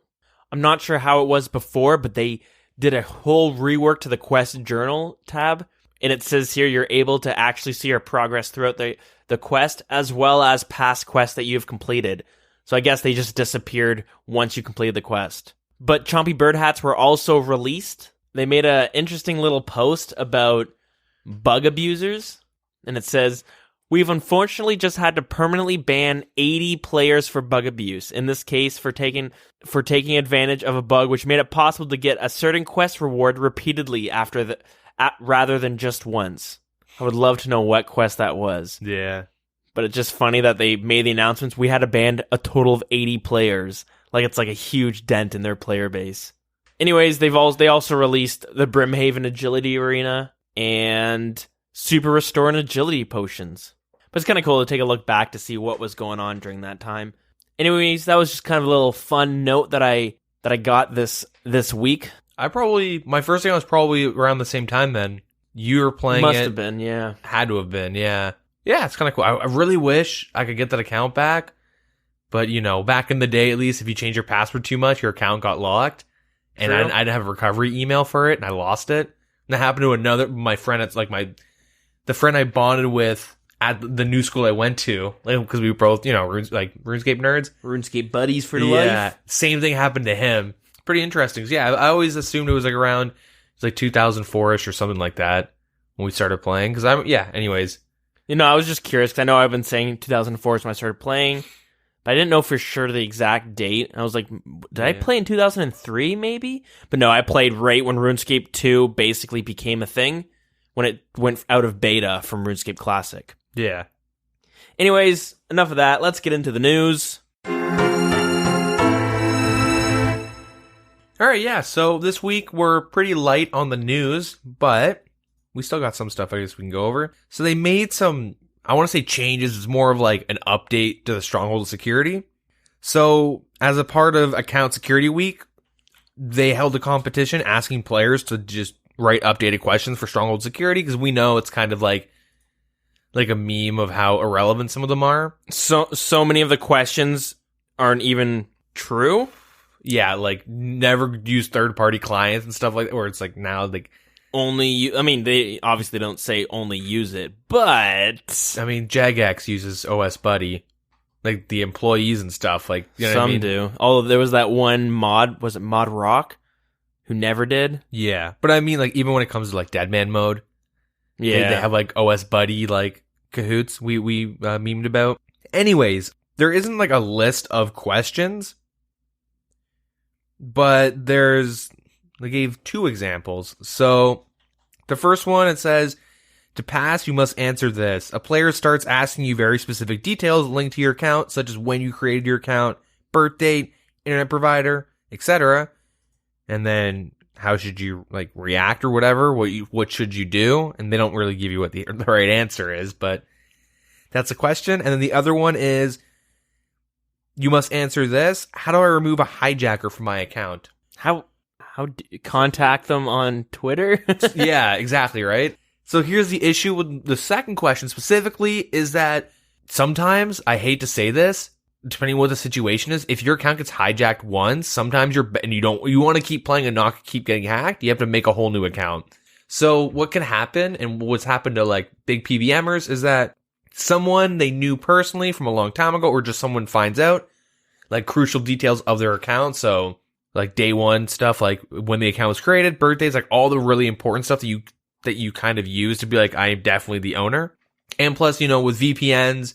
I'm not sure how it was before, but they did a whole rework to the quest journal tab, and it says here you're able to actually see your progress throughout the quest, as well as past quests that you've completed. So I guess they just disappeared once you completed the quest. But Chompy Bird Hats were also released. They made an interesting little post about bug abusers. And it says, we've unfortunately just had to permanently ban 80 players for bug abuse. In this case, for taking advantage of a bug which made it possible to get a certain quest reward repeatedly rather than just once. I would love to know what quest that was. Yeah. But it's just funny that they made the announcements. We had to ban a total of 80 players. Like, it's like a huge dent in their player base. Anyways, they also released the Brimhaven Agility Arena and Super Restore and Agility Potions. But it's kind of cool to take a look back to see what was going on during that time. Anyways, that was just kind of a little fun note that I got this week. My first game was probably around the same time then. You were playing Must it. have been, yeah. Had to have been, yeah. Yeah, it's kind of cool. I really wish I could get that account back. But, back in the day, at least, if you change your password too much, your account got locked. And I'd have a recovery email for it, and I lost it. And that happened to my friend. It's like the friend I bonded with at the new school I went to, because we were both, RuneScape nerds. RuneScape buddies for life. Yeah, same thing happened to him. Pretty interesting. So, yeah, I always assumed it was around 2004-ish or something like that when we started playing. Anyways. I was just curious because I know I've been saying 2004 is when I started playing. But I didn't know for sure the exact date. I was like, did I play in 2003 maybe? But no, I played right when RuneScape 2 basically became a thing, when it went out of beta from RuneScape Classic. Yeah. Anyways, enough of that. Let's get into the news. All right, yeah. So this week we're pretty light on the news, but we still got some stuff I guess we can go over. So they made some, I want to say changes. It's more of like an update to the Stronghold security. So as a part of Account Security Week, they held a competition asking players to just write updated questions for Stronghold security, because we know it's kind of like a meme of how irrelevant some of them are. So many of the questions aren't even true. Yeah, like never use third-party clients and stuff like that, or it's like now like only. They obviously don't say only use it, but Jagex uses OS Buddy, like the employees and stuff. Like some do. Although there was that one mod, was it Mod Rock, who never did? Yeah, but even when it comes to like Deadman mode, they have like OS Buddy like cahoots. We memed about. Anyways, there isn't like a list of questions. But they gave two examples. So the first one, it says, to pass, you must answer this. A player starts asking you very specific details linked to your account, such as when you created your account, birth date, internet provider, etc. And then how should you react or whatever? What should you do? And they don't really give you what the right answer is, but that's a question. And then the other one is, you must answer this. How do I remove a hijacker from my account? How contact them on Twitter? Yeah, exactly, right? So here's the issue with the second question specifically is that sometimes, I hate to say this, depending on what the situation is, if your account gets hijacked once, sometimes you want to keep playing and not keep getting hacked, you have to make a whole new account. So what can happen, and what's happened to big PVMers, is that someone they knew personally from a long time ago, or just someone finds out crucial details of their account. So day one stuff, like when the account was created, birthdays, all the really important stuff that you kind of use to be I am definitely the owner. And plus, with VPNs,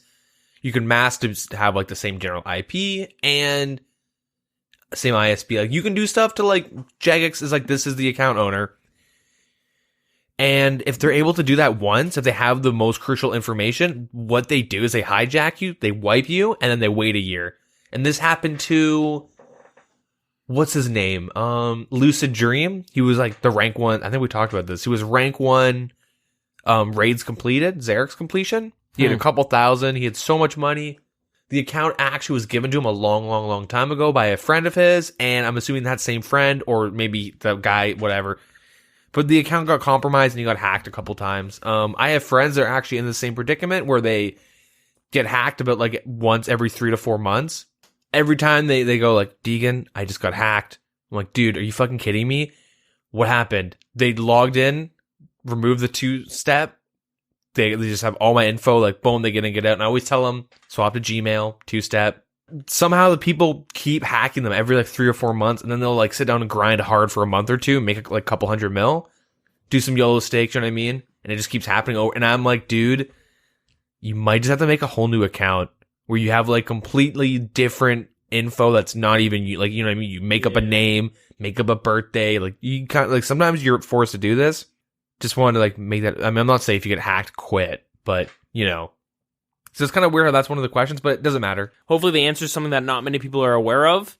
you can mask to have the same general IP and same ISP. You can do stuff to Jagex is this is the account owner. And if they're able to do that once, if they have the most crucial information, what they do is they hijack you, they wipe you, and then they wait a year. And this happened to, what's his name? Lucid Dream. He was the rank 1. I think we talked about this. He was rank 1 raids completed, Xerix completion. He had a couple thousand. He had so much money. The account actually was given to him a long, long, long time ago by a friend of his. And I'm assuming that same friend, or maybe the guy, whatever. But the account got compromised and he got hacked a couple times. I have friends that are actually in the same predicament where they get hacked about once every 3 to 4 months. Every time they go Deagin, I just got hacked. I'm like, dude, are you fucking kidding me? What happened? They logged in, removed the 2-step. They just have all my info, boom, they get in, get out. And I always tell them, swap to Gmail, 2-step. Somehow the people keep hacking them every 3 or 4 months, and then they'll sit down and grind hard for a month or two, make a couple $100 mil, do some YOLO stakes, you know what I mean? And it just keeps happening over. And I'm like, dude, you might just have to make a whole new account where you have completely different info that's not even you, you know what I mean? You make up a name, make up a birthday, you kind of, sometimes you're forced to do this. just wanted to like make that. I mean, I'm not saying if you get hacked, quit, but you know. So it's kind of weird how that's one of the questions, but it doesn't matter. Hopefully the answer is something that not many people are aware of,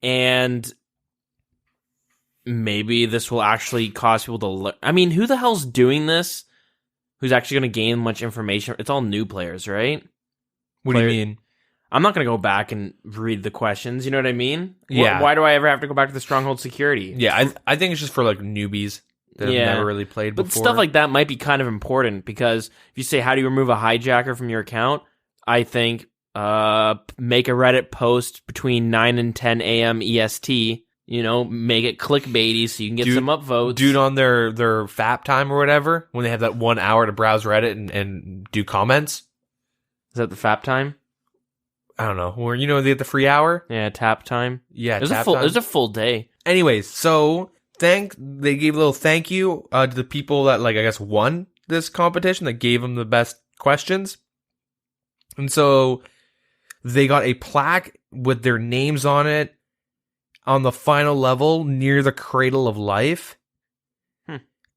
and maybe this will actually cause people to learn. I mean, who the hell's doing this? Who's actually going to gain much information? It's all new players, right? What do you mean? I'm not going to go back and read the questions. You know what I mean? Yeah. Why do I ever have to go back to the Stronghold security? Yeah, I think it's just for like newbies that have never really played before. But stuff like that might be kind of important because if you say, how do you remove a hijacker from your account? I think make a Reddit post between 9 and 10 a.m. EST. You know, make it clickbaity so you can get some upvotes. Dude on their FAP time or whatever, when they have that 1 hour to browse Reddit and do comments. Is that the FAP time? I don't know. Or, you know, they get the free hour? Yeah, tap time. Yeah, it was a full day. Anyways, so they gave a little thank you to the people that, like, I guess won this competition, that gave them the best questions. And so they got a plaque with their names on it on the final level near the Cradle of Life.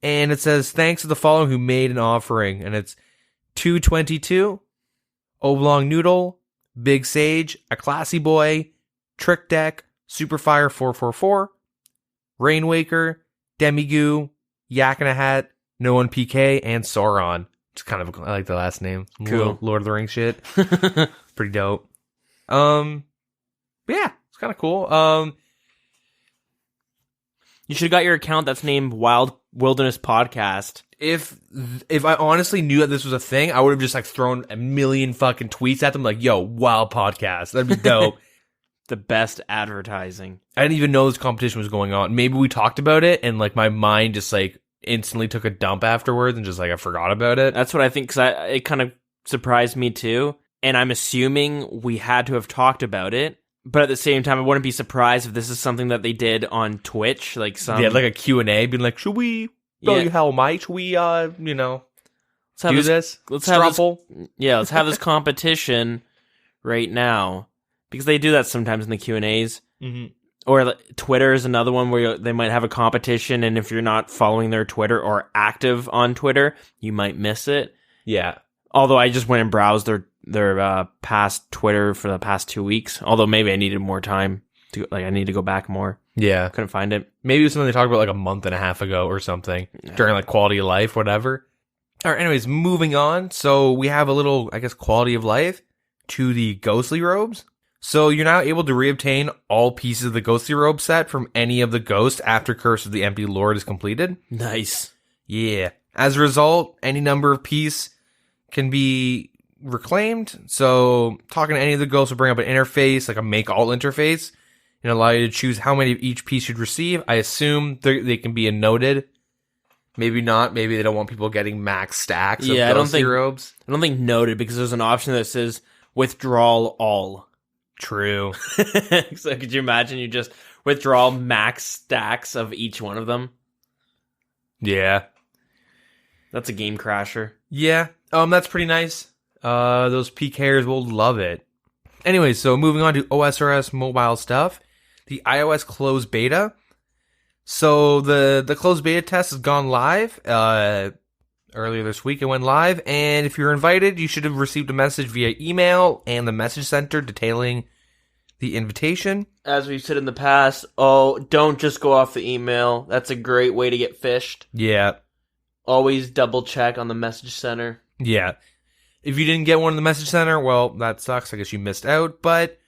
And it says, thanks to the following who made an offering. And it's 222, Oblong Noodle, Big Sage, A Classy Boy, Trick Deck, Superfire 444, Rainwaker, Demigoo, Yak and a Hat, No One PK, and Sauron. It's kind of, I like the last name. Cool. Lord of the Rings shit. Pretty dope. But yeah, it's kind of cool. You should have got your account that's named Wild Wilderness Podcast. If I honestly knew that this was a thing, I would have just like thrown a million fucking tweets at them like, yo, Wild Podcast. That'd be dope. The best advertising. I didn't even know this competition was going on. Maybe we talked about it and like my mind just like instantly took a dump afterwards and just like I forgot about it. That's what I think, because it kind of surprised me too. And I'm assuming we had to have talked about it. But at the same time, I wouldn't be surprised if this is something that they did on Twitch, like some like a Q&A, being like, should we go you hell, Mike? Should we, you know, do this? Let's have this competition right now, because they do that sometimes in the Q&As. Mm-hmm. Or Twitter is another one where they might have a competition, and if you're not following their Twitter or active on Twitter, you might miss it. Yeah. Although I just went and browsed their past Twitter for the past 2 weeks. Although maybe I needed more time I need to go back more. Yeah. Couldn't find it. Maybe it was something they talked about like a month and a half ago or something during like quality of life, whatever. All right. Anyways, moving on. So we have a little, I guess, quality of life to the ghostly robes. So you're now able to reobtain all pieces of the ghostly robe set from any of the ghosts after Curse of the Empty Lord is completed. Nice. Yeah. As a result, any number of piece can be reclaimed. So talking to any of the ghosts will bring up an interface, like a make all interface, and allow you to choose how many of each piece you'd receive. I assume they can be noted. Maybe not. Maybe they don't want people getting max stacks of ghostly robes. I don't think noted, because there's an option that says withdrawal all. True. So could you imagine you just withdraw max stacks of each one of them? Yeah. That's a game crasher. Yeah. That's pretty nice. Those PKers will love it. Anyway, so moving on to OSRS mobile stuff. The iOS closed beta. So the closed beta test has gone live. Earlier this week it went live, and if you're invited, you should have received a message via email and the message center detailing the invitation. As we've said in the past, don't just go off the email. That's a great way to get fished. Yeah. Always double check on the message center. Yeah. If you didn't get one in the message center, well, that sucks. I guess you missed out. But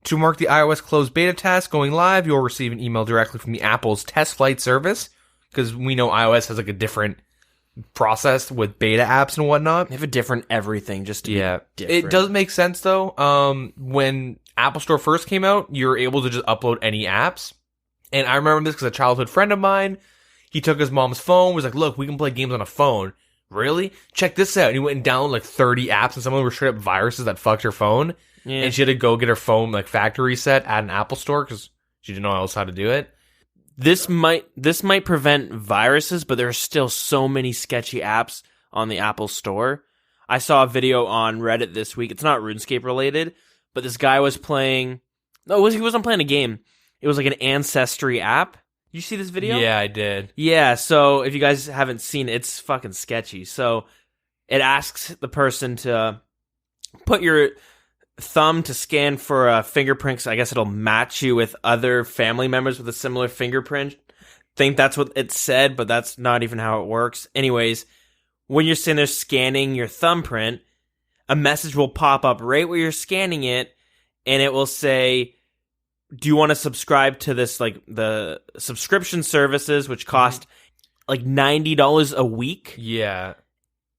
to mark the iOS closed beta test going live, you'll receive an email directly from the Apple's test flight service, because we know iOS has like a different process with beta apps and whatnot. They have a different everything just to be different. It does make sense though. When Apple Store first came out, you were able to just upload any apps. And I remember this because a childhood friend of mine, he took his mom's phone, was like, look, we can play games on a phone. Really? Check this out. And he went and downloaded like 30 apps, and some of them were straight up viruses that fucked her phone. Yeah. And she had to go get her phone like factory reset at an Apple Store because she didn't know else how to do it. This might prevent viruses, but there are still so many sketchy apps on the Apple Store. I saw a video on Reddit this week. It's not RuneScape related, but this guy was playing... No, he wasn't playing a game. It was like an Ancestry app. You see this video? Yeah, I did. Yeah, so if you guys haven't seen it, it's fucking sketchy. So it asks the person to put your thumb to scan for fingerprints. I guess it'll match you with other family members with a similar fingerprint. Think that's what it said, but that's not even how it works. Anyways, when you're sitting there scanning your thumbprint, a message will pop up right where you're scanning it, and it will say, do you want to subscribe to this, like, the subscription services, which cost like $90 a week? Yeah.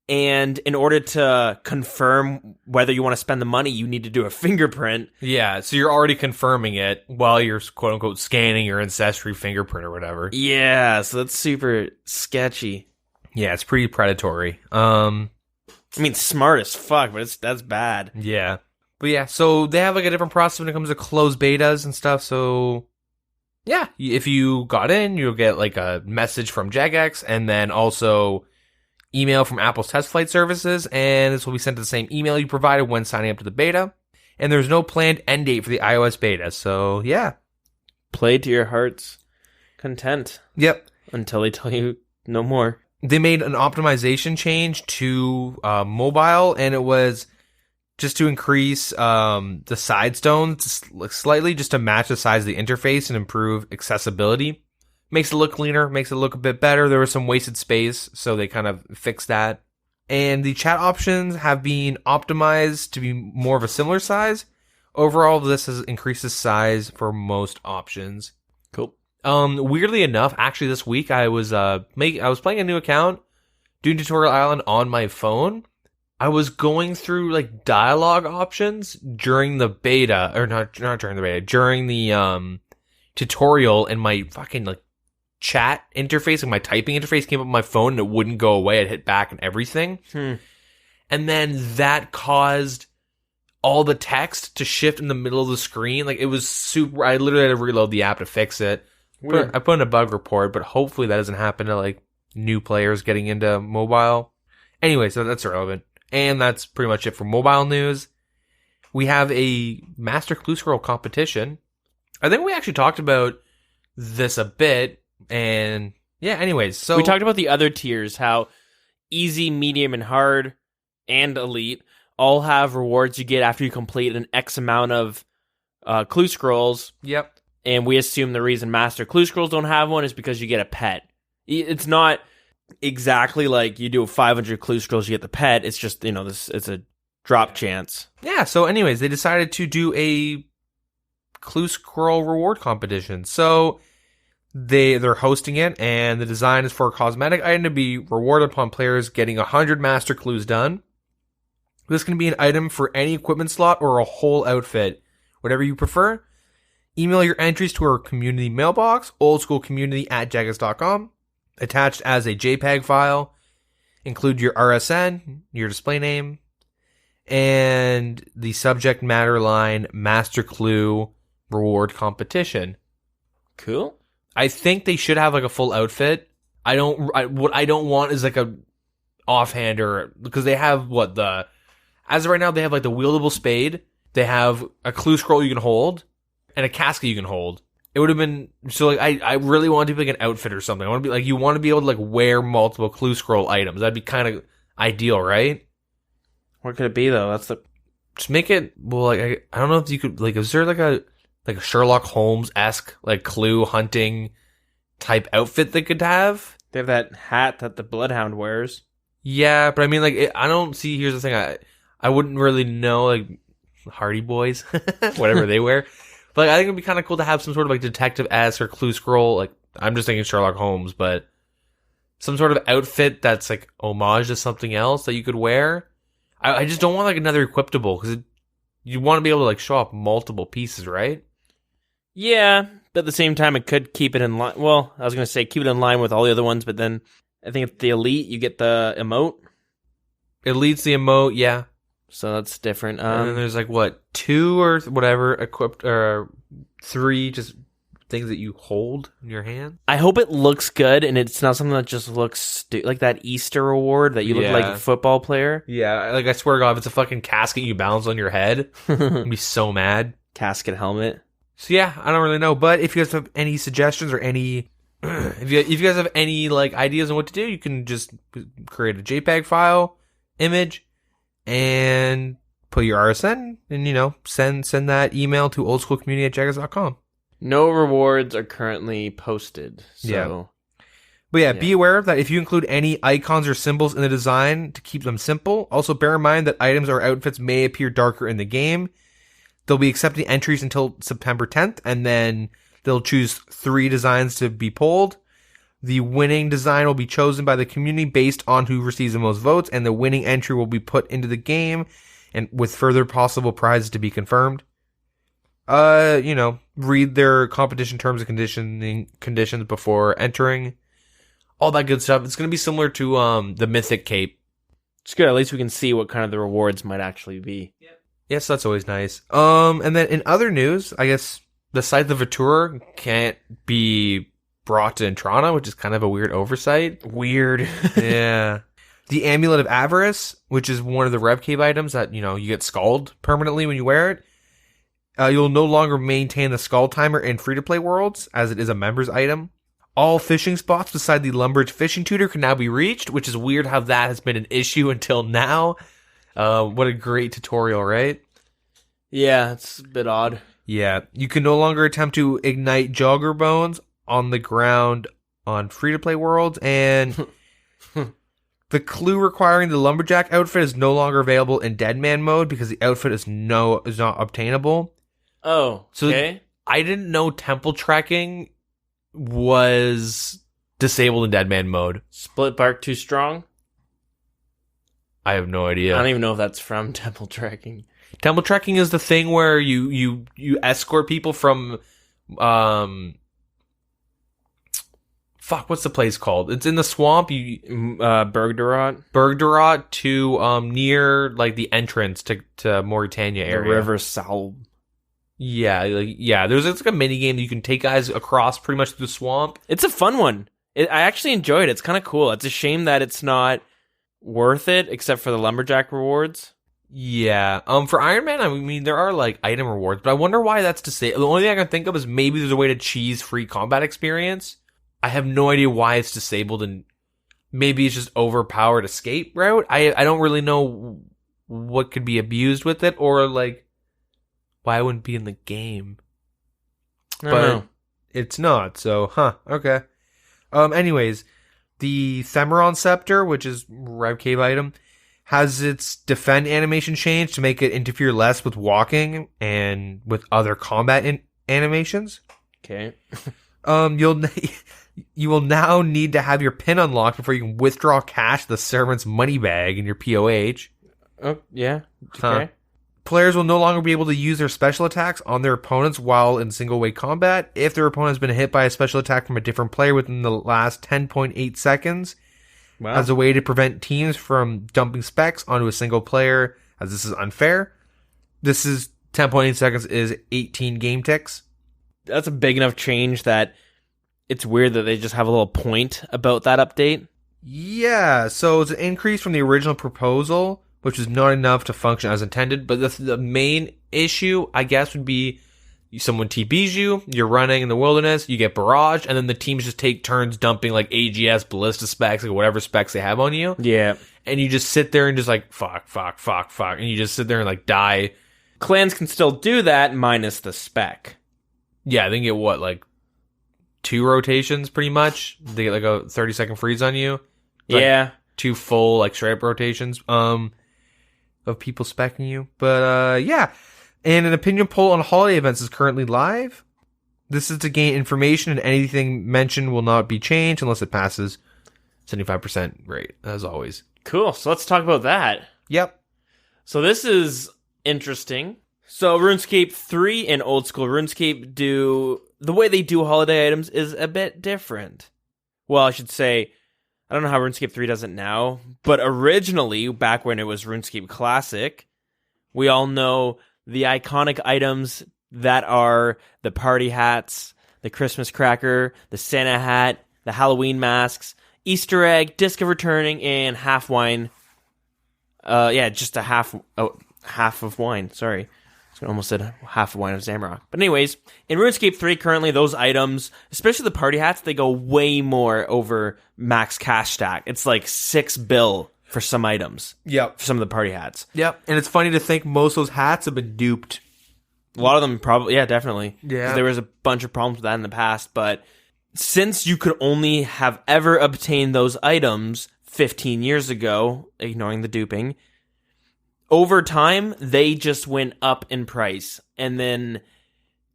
And in order to confirm whether you want to spend the money, you need to do a fingerprint. Yeah, so you're already confirming it while you're quote-unquote scanning your ancestry fingerprint or whatever. Yeah, so that's super sketchy. Yeah, it's pretty predatory. I mean, smart as fuck, but that's bad. Yeah. But yeah, so they have like a different process when it comes to closed betas and stuff, so yeah, if you got in, you'll get like a message from Jagex, and then also email from Apple's test flight services, and this will be sent to the same email you provided when signing up to the beta. And there's no planned end date for the iOS beta, so yeah. Play to your heart's content. Yep. Until they tell you no more. They made an optimization change to mobile, and it was just to increase the side stones slightly, just to match the size of the interface and improve accessibility. Makes it look cleaner, makes it look a bit better. There was some wasted space, so they kind of fixed that. And the chat options have been optimized to be more of a similar size. Overall, this has increased the size for most options. Cool. Weirdly enough, actually this week I was playing a new account, doing Tutorial Island on my phone. I was going through like dialogue options during the beta, or not during the beta, during the tutorial, and my fucking like chat interface, like my typing interface came up on my phone and it wouldn't go away. I'd hit back and everything. And then that caused all the text to shift in the middle of the screen. Like it was super, I literally had to reload the app to fix it. I put in a bug report, but hopefully that doesn't happen to like new players getting into mobile. Anyway, so that's irrelevant. And that's pretty much it for mobile news. We have a Master Clue Scroll competition. I think we actually talked about this a bit. And yeah, anyways, so we talked about the other tiers, how easy, medium, and hard, and elite all have rewards you get after you complete an X amount of clue scrolls. Yep. And we assume the reason Master Clue Scrolls don't have one is because you get a pet. It's not exactly like you do 500 clue scrolls, you get the pet. It's just, it's a drop chance. Yeah, so anyways, they decided to do a clue scroll reward competition. So they're hosting it, and the design is for a cosmetic item to be rewarded upon players getting 100 master clues done. This can be an item for any equipment slot or a whole outfit, whatever you prefer. Email your entries to our community mailbox, oldschoolcommunity@jagex.com, attached as a JPEG file. Include your RSN, your display name, and the subject matter line, Master Clue Reward Competition. Cool. I think they should have like a full outfit. What I don't want is like a offhander, because they have as of right now, they have like the wieldable spade. They have a clue scroll you can hold and a casket you can hold. It would have been, so like, I really want to be like an outfit or something. I want to be like, you want to be able to like wear multiple clue scroll items. That'd be kind of ideal, right? What could it be though? Just make it, well, like, I don't know if you could, like, is there like a Sherlock Holmes-esque, like, clue hunting type outfit they could have? They have that hat that the Bloodhound wears. Yeah, but I mean, like, I don't see, here's the thing, I wouldn't really know, like, Hardy Boys, whatever they wear. But like, I think it'd be kind of cool to have some sort of, like, detective-esque or clue scroll, like, I'm just thinking Sherlock Holmes, but some sort of outfit that's, like, homage to something else that you could wear. I just don't want, like, another equiptable, because you want to be able to, like, show off multiple pieces, right? Yeah, but at the same time, it could keep it in line. Well, I was going to say keep it in line with all the other ones, but then I think at the Elite, you get the emote. Elite's the emote, yeah. So that's different. And then there's, like, 2 or whatever equipped, or 3 just things that you hold in your hand. I hope it looks good, and it's not something that just looks like that Easter reward that you look like a football player. Yeah, like, I swear to God, if it's a fucking casket you balance on your head, I'd be so mad. Casket helmet. So yeah, I don't really know, but if you guys have any suggestions or any if you guys have any like ideas on what to do, you can just create a JPEG file, image, and put your RSN, and send that email to oldschoolcommunity@jagex.com. No rewards are currently posted. So. Yeah. But be aware that if you include any icons or symbols in the design to keep them simple, also bear in mind that items or outfits may appear darker in the game. They'll be accepting entries until September 10th, and then they'll choose 3 designs to be polled. The winning design will be chosen by the community based on who receives the most votes, and the winning entry will be put into the game, and with further possible prizes to be confirmed. Read their competition terms and conditions before entering. All that good stuff. It's going to be similar to the Mythic Cape. It's good. At least we can see what kind of the rewards might actually be. Yep. Yes, that's always nice. And then in other news, I guess the Scythe of Atura can't be brought to Intrana, which is kind of a weird oversight. Weird. Yeah. The Amulet of Avarice, which is one of the Rev Cave items that, you get scald permanently when you wear it. You'll no longer maintain the scald timer in free-to-play worlds, as it is a members item. All fishing spots beside the Lumbridge fishing tutor can now be reached, which is weird how that has been an issue until now. What a great tutorial, right? Yeah, it's a bit odd. Yeah, you can no longer attempt to ignite jogger bones on the ground on free-to-play worlds, and the clue requiring the lumberjack outfit is no longer available in Deadman mode because the outfit is not obtainable. Oh, okay. So I didn't know temple tracking was disabled in Deadman mode. Split bark too strong? I have no idea. I don't even know if that's from temple tracking. Temple tracking is the thing where you escort people from what's the place called? It's in the swamp. Bergdorot to near like the entrance to Mauritania area. The River Salb. Yeah, there's like a mini game that you can take guys across pretty much the swamp. It's a fun one. I actually enjoyed it. It's kind of cool. It's a shame that it's not worth it, except for the lumberjack rewards. Yeah. For Iron Man, I mean, there are like item rewards, but I wonder why that's to say. The only thing I can think of is maybe there's a way to cheese free combat experience. I have no idea why it's disabled, and maybe it's just overpowered escape route. I don't really know what could be abused with it, or like why it wouldn't be in the game. But it's not, so okay. Anyways, the Themeron Scepter, which is Rev Cave item, has its defend animation changed to make it interfere less with walking and with other combat animations. Okay. You will now need to have your pin unlocked before you can withdraw cash to the servant's money bag in your POH. Oh, yeah. Okay. Players will no longer be able to use their special attacks on their opponents while in single-way combat if their opponent has been hit by a special attack from a different player within the last 10.8 seconds. Wow. As a way to prevent teams from dumping specs onto a single player, as this is unfair. This is 10.8 seconds is 18 game ticks. That's a big enough change that it's weird that they just have a little point about that update. Yeah, so it's an increase from the original proposal, which is not enough to function as intended. But the main issue, I guess, would be someone TPs you, you're running in the wilderness, you get barraged, and then the teams just take turns dumping like AGS, ballista specs, like whatever specs they have on you. Yeah. And you just sit there and just like, fuck, and you just sit there and like die. Clans can still do that, minus the spec. Yeah, they can get what, like 2 rotations pretty much? They get like a 30-second freeze on you. Like, yeah. 2 full like straight up rotations of people speccing you. But yeah. And an opinion poll on holiday events is currently live. This is to gain information, and anything mentioned will not be changed unless it passes 75% rate, as always. Cool. So let's talk about that. Yep. So this is interesting. So RuneScape 3 and old school RuneScape the way they do holiday items is a bit different. Well, I should say, I don't know how RuneScape 3 does it now, but originally, back when it was RuneScape Classic, we all know the iconic items that are the party hats, the Christmas cracker, the Santa hat, the Halloween masks, Easter egg, disc of returning, and half wine. Just a half of wine, sorry. I almost said half a wine of Zamrock. But anyways, in RuneScape 3, currently those items, especially the party hats, they go way more over max cash stack. It's like 6 bill for some items. Yep. For some of the party hats. Yep. And it's funny to think most of those hats have been duped. A lot of them probably, yeah, definitely. Yeah. 'Cause there was a bunch of problems with that in the past, but since you could only have ever obtained those items 15 years ago, ignoring the duping, over time, they just went up in price. And then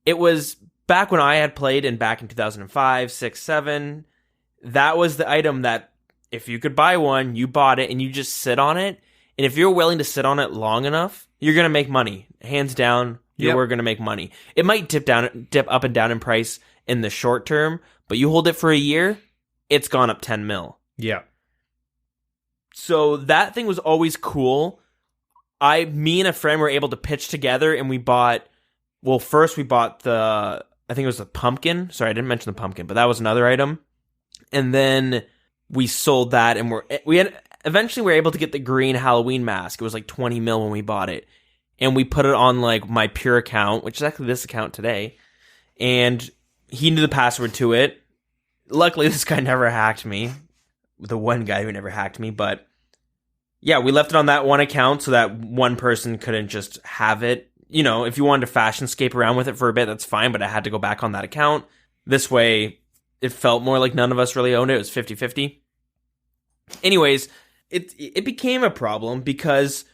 it was back when I had played and back in 2005, 6, 7, that was the item that if you could buy one, you bought it and you just sit on it. And if you're willing to sit on it long enough, you're going to make money. Hands down, you're going to make money. It might dip up and down in price in the short term, but you hold it for a year, it's gone up 10 mil. Yeah. So that thing was always cool. Me and a friend were able to pitch together and we bought, well, first we bought I think it was the pumpkin. Sorry, I didn't mention the pumpkin, but that was another item. And then we sold that and eventually we were able to get the green Halloween mask. It was like 20 mil when we bought it. And we put it on like my pure account, which is actually this account today. And he knew the password to it. Luckily, this guy never hacked me. The one guy who never hacked me, but yeah, we left it on that one account so that one person couldn't just have it. You know, if you wanted to fashionscape around with it for a bit, that's fine, but I had to go back on that account. This way, it felt more like none of us really owned it. It was 50-50. Anyways, it became a problem because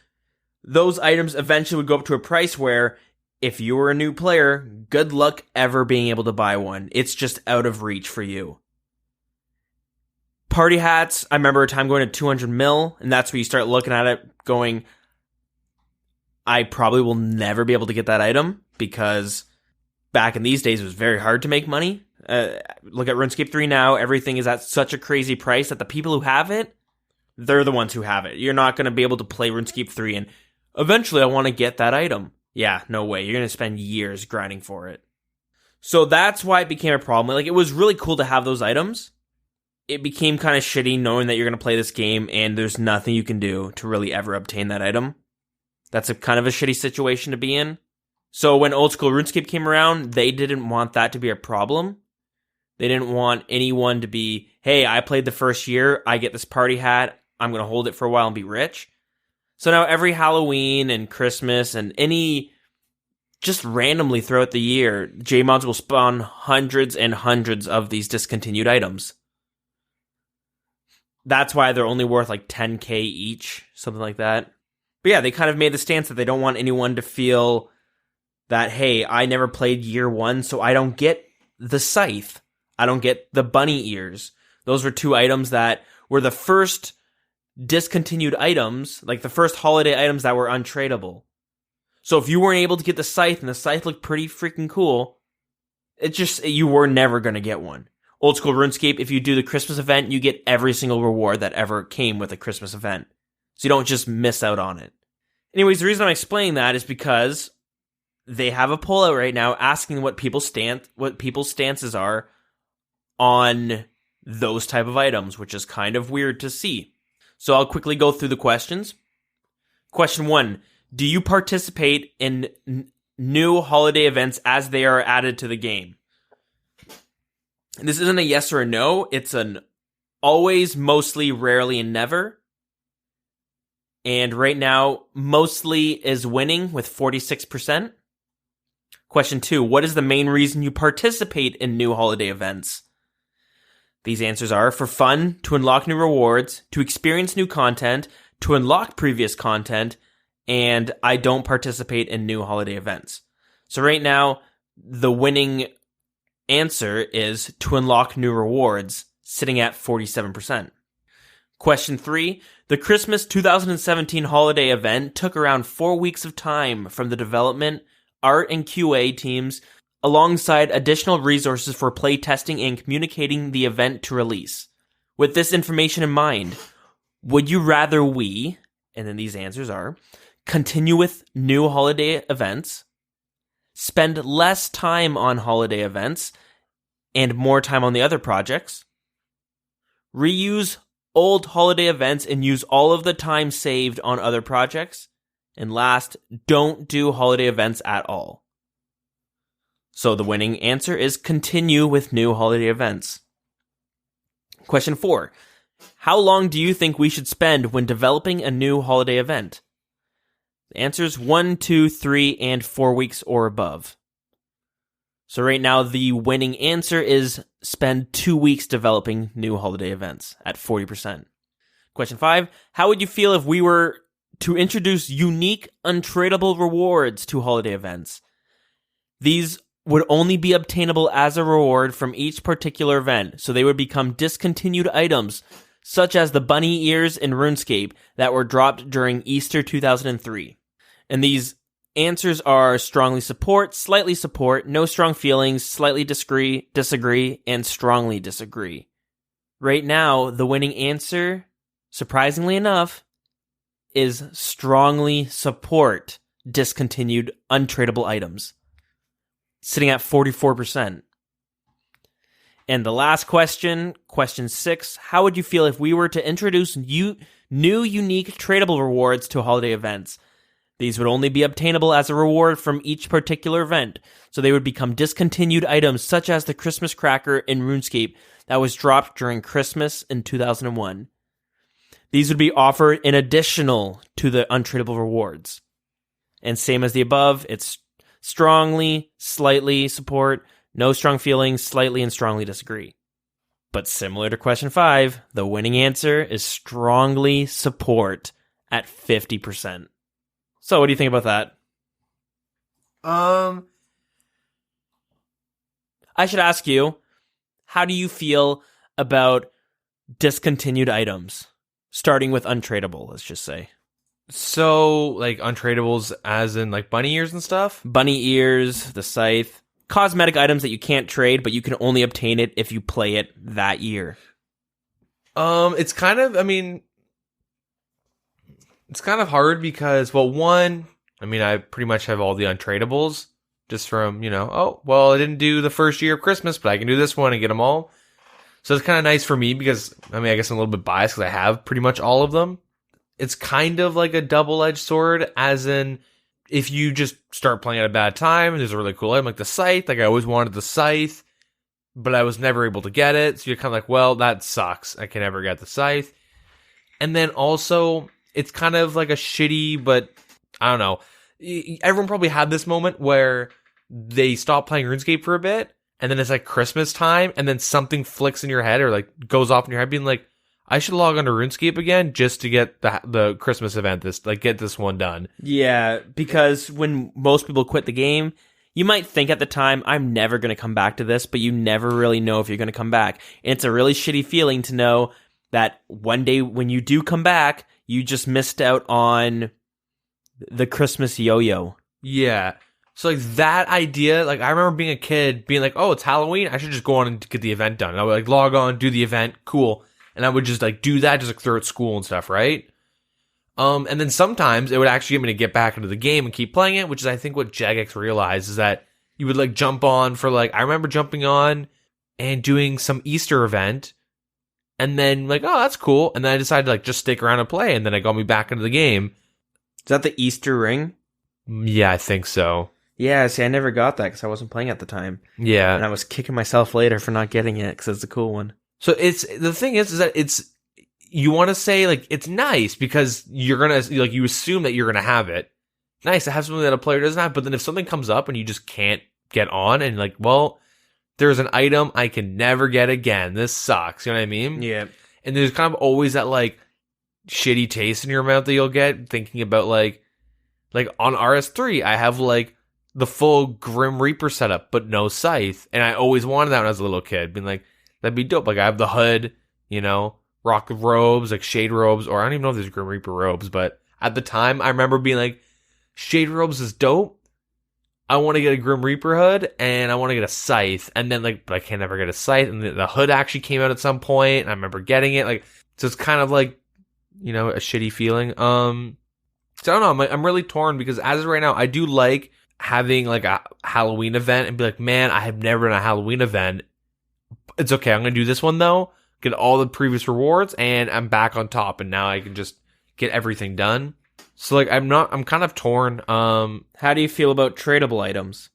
those items eventually would go up to a price where if you were a new player, good luck ever being able to buy one. It's just out of reach for you. Party hats, I remember a time going to 200 mil, and that's where you start looking at it going, I probably will never be able to get that item, because back in these days, it was very hard to make money. Look at RuneScape 3 now, everything is at such a crazy price that the people who have it, they're the ones who have it. You're not going to be able to play RuneScape 3 and eventually I want to get that item. Yeah, no way. You're going to spend years grinding for it. So that's why it became a problem. Like, it was really cool to have those items. It became kind of shitty knowing that you're going to play this game and there's nothing you can do to really ever obtain that item. That's a kind of a shitty situation to be in. So when old school RuneScape came around, they didn't want that to be a problem. They didn't want anyone to be, hey, I played the first year, I get this party hat, I'm going to hold it for a while and be rich. So now every Halloween and Christmas and just randomly throughout the year, JMods will spawn hundreds and hundreds of these discontinued items. That's why they're only worth like 10k each, something like that. But yeah, they kind of made the stance that they don't want anyone to feel that, hey, I never played year one, so I don't get the scythe. I don't get the bunny ears. Those were two items that were the first discontinued items, like the first holiday items that were untradeable. So if you weren't able to get the scythe, and the scythe looked pretty freaking cool, you were never going to get one. Old school RuneScape, if you do the Christmas event, you get every single reward that ever came with a Christmas event. So you don't just miss out on it. Anyways, the reason I'm explaining that is because they have a poll out right now asking what people's stances are on those type of items, which is kind of weird to see. So I'll quickly go through the questions. Question 1, do you participate in new holiday events as they are added to the game? This isn't a yes or a no, it's an always, mostly, rarely, and never. And right now, mostly is winning with 46%. Question 2, what is the main reason you participate in new holiday events? These answers are for fun, to unlock new rewards, to experience new content, to unlock previous content, and I don't participate in new holiday events. So right now, the winning answer is to unlock new rewards, sitting at 47%. Question 3, the Christmas 2017 holiday event took around 4 weeks of time from the development, art, and QA teams, alongside additional resources for playtesting and communicating the event to release. With this information in mind, would you rather we, and then these answers are, continue with new holiday events, spend less time on holiday events, and more time on the other projects, reuse old holiday events and use all of the time saved on other projects, And last, don't do holiday events at all. So the winning answer is continue with new holiday events. Question 4. How long do you think we should spend when developing a new holiday event? The answer is 1, 2, 3, and 4 weeks or above. So right now, the winning answer is spend 2 weeks developing new holiday events at 40%. Question 5. How would you feel if we were to introduce unique, untradeable rewards to holiday events? These would only be obtainable as a reward from each particular event, so they would become discontinued items, such as the bunny ears in RuneScape that were dropped during Easter 2003. And these answers are strongly support, slightly support, no strong feelings, slightly disagree, and strongly disagree. Right now, the winning answer, surprisingly enough, is strongly support discontinued untradeable items, sitting at 44%. And the last question, question 6, how would you feel if we were to introduce new unique tradable rewards to holiday events? These would only be obtainable as a reward from each particular event, so they would become discontinued items such as the Christmas cracker in RuneScape that was dropped during Christmas in 2001. These would be offered in additional to the untradeable rewards. And same as the above, it's strongly, slightly support, no strong feelings, slightly and strongly disagree. But similar to question 5, the winning answer is strongly support at 50%. So what do you think about that? I should ask you, how do you feel about discontinued items? Starting with untradable, let's just say. So, like, untradables as in, like, bunny ears and stuff? Bunny ears, the scythe. Cosmetic items that you can't trade, but you can only obtain it if you play it that year. It's kind of, it's kind of hard because, well, one, I pretty much have all the untradables just from, I didn't do the first year of Christmas, but I can do this one and get them all. So it's kind of nice for me because, I guess I'm a little bit biased because I have pretty much all of them. It's kind of like a double-edged sword, as in, if you just start playing at a bad time, and there's a really cool item like the scythe, like I always wanted the scythe, but I was never able to get it, so you're kind of like, well, that sucks. I can never get the scythe. And then also, it's kind of like a shitty, but I don't know. Everyone probably had this moment where they stop playing RuneScape for a bit, and then it's like Christmas time, and then something flicks in your head or like goes off in your head, being like, I should log on to RuneScape again just to get the Christmas event, get this one done. Yeah, because when most people quit the game, you might think at the time, I'm never going to come back to this, but you never really know if you're going to come back. And it's a really shitty feeling to know that one day when you do come back, you just missed out on the Christmas yo-yo. Yeah. So, like, that idea, like, I remember being a kid, being like, oh, it's Halloween, I should just go on and get the event done. And I would, like, log on, do the event, cool. And I would just, like, do that just, like, through at school and stuff, right? And then sometimes it would actually get me to get back into the game and keep playing it, which is, I think, what Jagex realized, is that you would, like, jump on for, like, I remember jumping on and doing some Easter event, and then, like, oh, that's cool. And then I decided to, like, just stick around and play, and then it got me back into the game. Is that the Easter ring? Yeah, I think so. Yeah, see, I never got that because I wasn't playing at the time. Yeah. And I was kicking myself later for not getting it because it's a cool one. So the thing is that you want to say, like, it's nice because you're going to, like, you assume that you're going to have it. Nice to have something that a player doesn't have, but then if something comes up and you just can't get on and, like, well, there's an item I can never get again. This sucks. You know what I mean? Yeah. And there's kind of always that, like, shitty taste in your mouth that you'll get thinking about, like on RS3, I have, like, the full Grim Reaper setup, but no scythe. And I always wanted that when I was a little kid, being like, that'd be dope. Like, I have the hood, rock of robes, like shade robes, or I don't even know if there's Grim Reaper robes, but at the time, I remember being like, shade robes is dope. I want to get a Grim Reaper hood, and I want to get a scythe. And then, like, but I can't ever get a scythe. And the hood actually came out at some point, and I remember getting it. Like, so it's kind of like, a shitty feeling. So I don't know. I'm really torn because as of right now, I do like having, like, a Halloween event and be like, man, I have never done a Halloween event. It's okay. I'm going to do this one, though. Get all the previous rewards, and I'm back on top, and now I can just get everything done. So like I'm kind of torn. How do you feel about tradable items?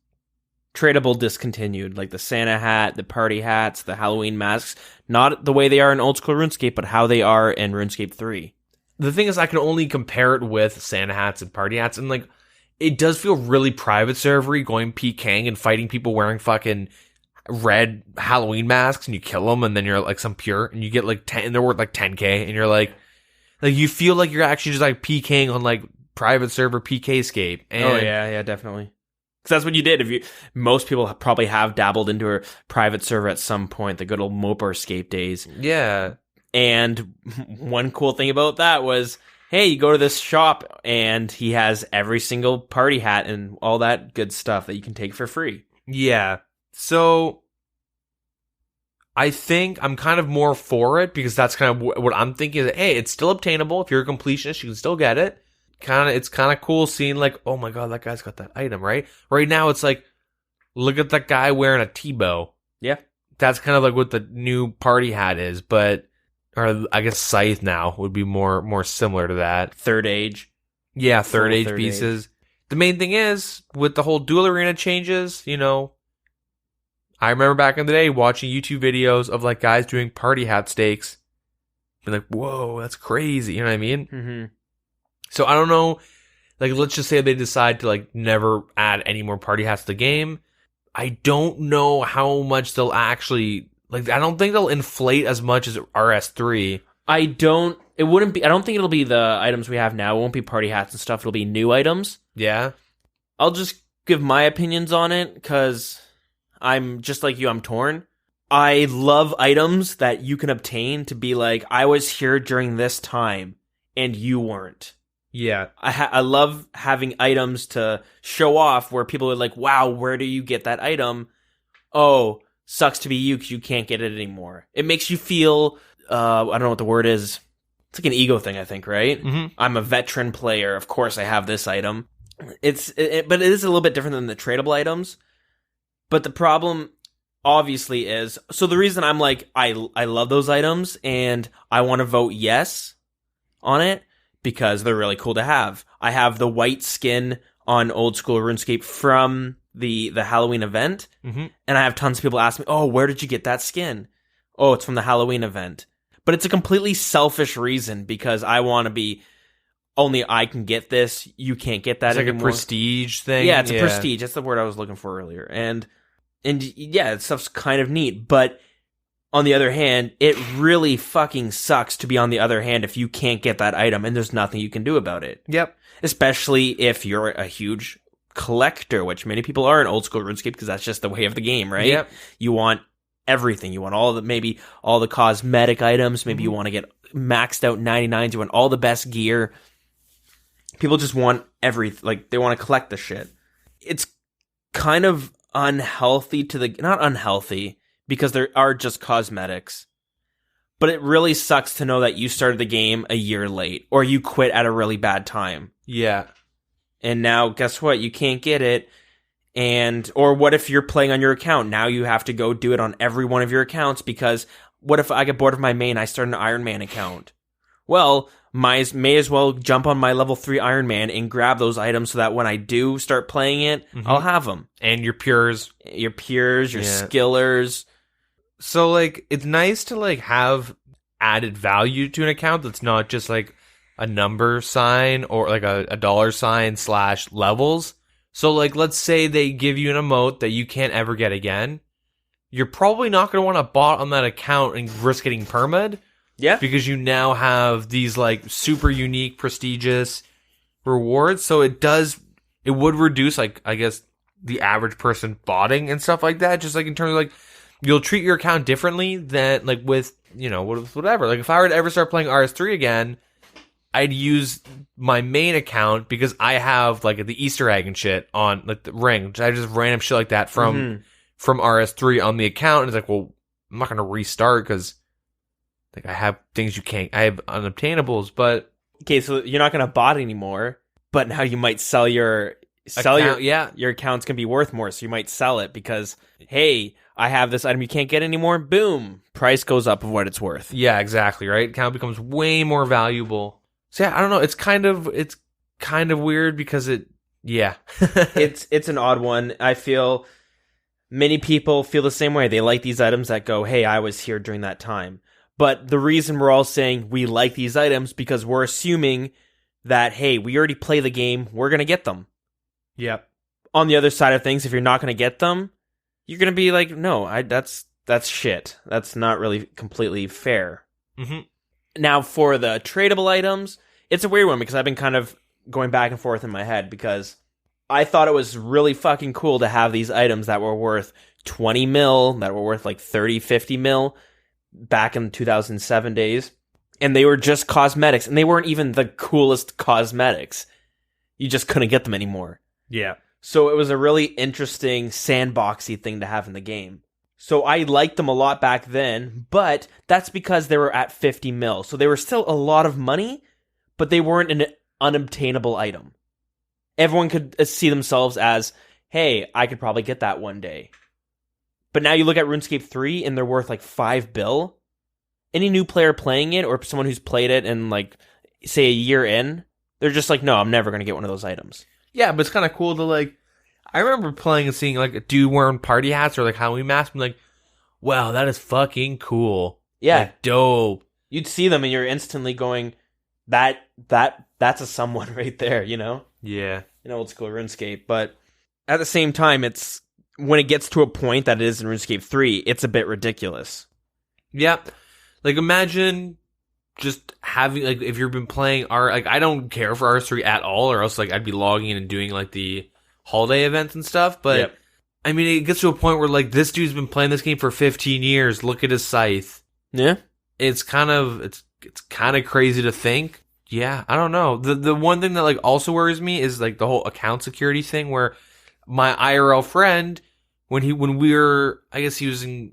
Tradable discontinued, like the Santa hat, the party hats, the Halloween masks. Not the way they are in old school RuneScape, but how they are in RuneScape 3. The thing is, I can only compare it with Santa hats and party hats, and like, it does feel really private servery going PKing and fighting people wearing fucking red Halloween masks, and you kill them, and then you're like some pure, and you get like 10, and they're worth like 10k, and you're like you feel like you're actually just like PKing on like private server PKscape. And oh yeah, definitely. Because that's what you did. Most people probably have dabbled into a private server at some point, the good old Moperscape days. Yeah. And one cool thing about that was, hey, you go to this shop and he has every single party hat and all that good stuff that you can take for free. Yeah. So I think I'm kind of more for it because that's kind of what I'm thinking is, hey, it's still obtainable. If you're a completionist, you can still get it. It's kind of cool seeing like, oh my god, that guy's got that item, right? Right now it's like, look at that guy wearing a T-bow. Yeah. That's kind of like what the new party hat is, but, or I guess Scythe now would be more similar to that. Third Age. Yeah, third age pieces. The main thing is, with the whole duel arena changes, you know, I remember back in the day watching YouTube videos of like guys doing party hat stakes. Be like, whoa, that's crazy. You know what I mean? Mm-hmm. So I don't know, like, let's just say they decide to, like, never add any more party hats to the game. I don't know how much they'll actually, like, I don't think they'll inflate as much as RS3. I don't think it'll be the items we have now. It won't be party hats and stuff. It'll be new items. Yeah. I'll just give my opinions on it, because I'm just like you, I'm torn. I love items that you can obtain to be like, I was here during this time, and you weren't. Yeah. I love having items to show off where people are like, wow, where do you get that item? Oh, sucks to be you because you can't get it anymore. It makes you feel, I don't know what the word is. It's like an ego thing, I think, right? Mm-hmm. I'm a veteran player. Of course I have this item. But it is a little bit different than the tradable items. But the problem, obviously, is, so the reason I'm like, I love those items and I want to vote yes on it, because they're really cool to have. I have the white skin on old school RuneScape from the Halloween event, mm-hmm. and I have tons of people ask me, oh, where did you get that skin? Oh, it's from the Halloween event. But it's a completely selfish reason, because I want to be, only I can get this, you can't get that anymore. It's like a prestige thing. Yeah, it's a prestige. That's the word I was looking for earlier. And yeah, that stuff's kind of neat, but on the other hand, it really fucking sucks to be on the other hand if you can't get that item and there's nothing you can do about it. Yep. Especially if you're a huge collector, which many people are in old school RuneScape, because that's just the way of the game, right? Yep. You want everything. You want maybe all the cosmetic items. Maybe you want to get maxed out 99s. You want all the best gear. People just want everything. Like, they want to collect the shit. It's kind of unhealthy not unhealthy, because there are just cosmetics. But it really sucks to know that you started the game a year late, or you quit at a really bad time. Yeah. And now, guess what? You can't get it. Or what if you're playing on your account? Now you have to go do it on every one of your accounts, because what if I get bored of my main, I start an Iron Man account? Well, may as well jump on my level 3 Iron Man and grab those items so that when I do start playing it, I'll have them. And your pures. Your skillers. So, like, it's nice to, like, have added value to an account that's not just, like, a number sign or, like, a dollar sign / levels. So, like, let's say they give you an emote that you can't ever get again. You're probably not going to want to bot on that account and risk getting perma'd. Yeah. Because you now have these, like, super unique, prestigious rewards. So it would reduce, like, I guess, the average person botting and stuff like that. Just, like, in terms of, like, you'll treat your account differently than, like, with, you know, whatever. Like, if I were to ever start playing RS3 again, I'd use my main account because I have, like, the Easter egg and shit on, like, the ring. I just random shit like that from RS3 on the account. And it's like, well, I'm not going to restart because, like, I have things I have unobtainables, but... Okay, so you're not going to bot anymore, but now you might sell your account's going to be worth more, so you might sell it because, hey, I have this item you can't get anymore, boom, price goes up of what it's worth. Yeah, exactly, right? Account becomes way more valuable. So yeah, I don't know, it's kind of weird because It's an odd one. I feel many people feel the same way. They like these items that go, hey, I was here during that time. But the reason we're all saying we like these items because we're assuming that, hey, we already play the game, we're going to get them. Yep. On the other side of things, if you're not going to get them, you're going to be like, no, that's shit. That's not really completely fair. Mm-hmm. Now, for the tradable items, it's a weird one because I've been kind of going back and forth in my head because I thought it was really fucking cool to have these items that were worth 20 mil, that were worth like 30, 50 mil back in 2007 days. And they were just cosmetics, and they weren't even the coolest cosmetics. You just couldn't get them anymore. Yeah. So it was a really interesting sandboxy thing to have in the game. So I liked them a lot back then, but that's because they were at 50 mil. So they were still a lot of money, but they weren't an unobtainable item. Everyone could see themselves as, hey, I could probably get that one day. But now you look at RuneScape 3 and they're worth like 5 bill. Any new player playing it or someone who's played it and like, say a year in, they're just like, no, I'm never going to get one of those items. Yeah, but it's kind of cool to like, I remember playing and seeing like a dude wearing party hats or like Halloween masks and like, wow, that is fucking cool. Yeah. Like, dope. You'd see them and you're instantly going, that's a someone right there, you know? Yeah. In old school RuneScape. But at the same time, it's when it gets to a point that it is in RuneScape 3, it's a bit ridiculous. Yep. Like, imagine just having, like, if you've been playing like, I don't care for RS3 at all, or else, like, I'd be logging in and doing, like, the holiday events and stuff, but, yep. I mean, it gets to a point where, like, this dude's been playing this game for 15 years, look at his scythe. Yeah. It's kind of crazy to think. Yeah, I don't know. The one thing that, like, also worries me is, like, the whole account security thing, where my IRL friend, when we were, I guess he was in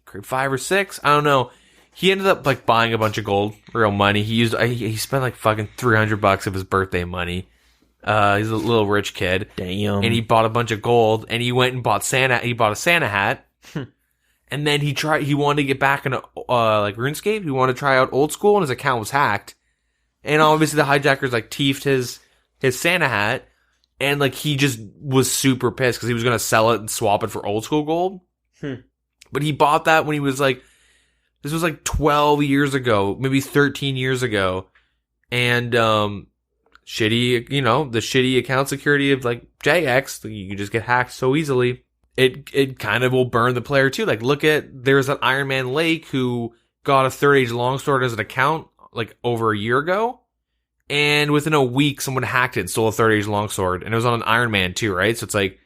grade 5 or 6, I don't know, he ended up, like, buying a bunch of gold, real money. He spent, like, fucking $300 of his birthday money. He's a little rich kid. Damn. And he bought a bunch of gold, and he went and bought a Santa hat. And then he wanted to get back into, like, RuneScape. He wanted to try out old school, and his account was hacked. And obviously the hijackers, like, teefed his Santa hat, and, like, he just was super pissed because he was going to sell it and swap it for old school gold. But he bought that when he was, like, this was, like, 12 years ago, maybe 13 years ago. And, shitty, you know, the shitty account security of, like, Jagex, you can just get hacked so easily. It kind of will burn the player, too. Like, there's an Iron Man Lake who got a Third Age Longsword as an account, like, over a year ago. And within a week, someone hacked it and stole a Third Age Longsword. And it was on an Iron Man, too, right? So it's like,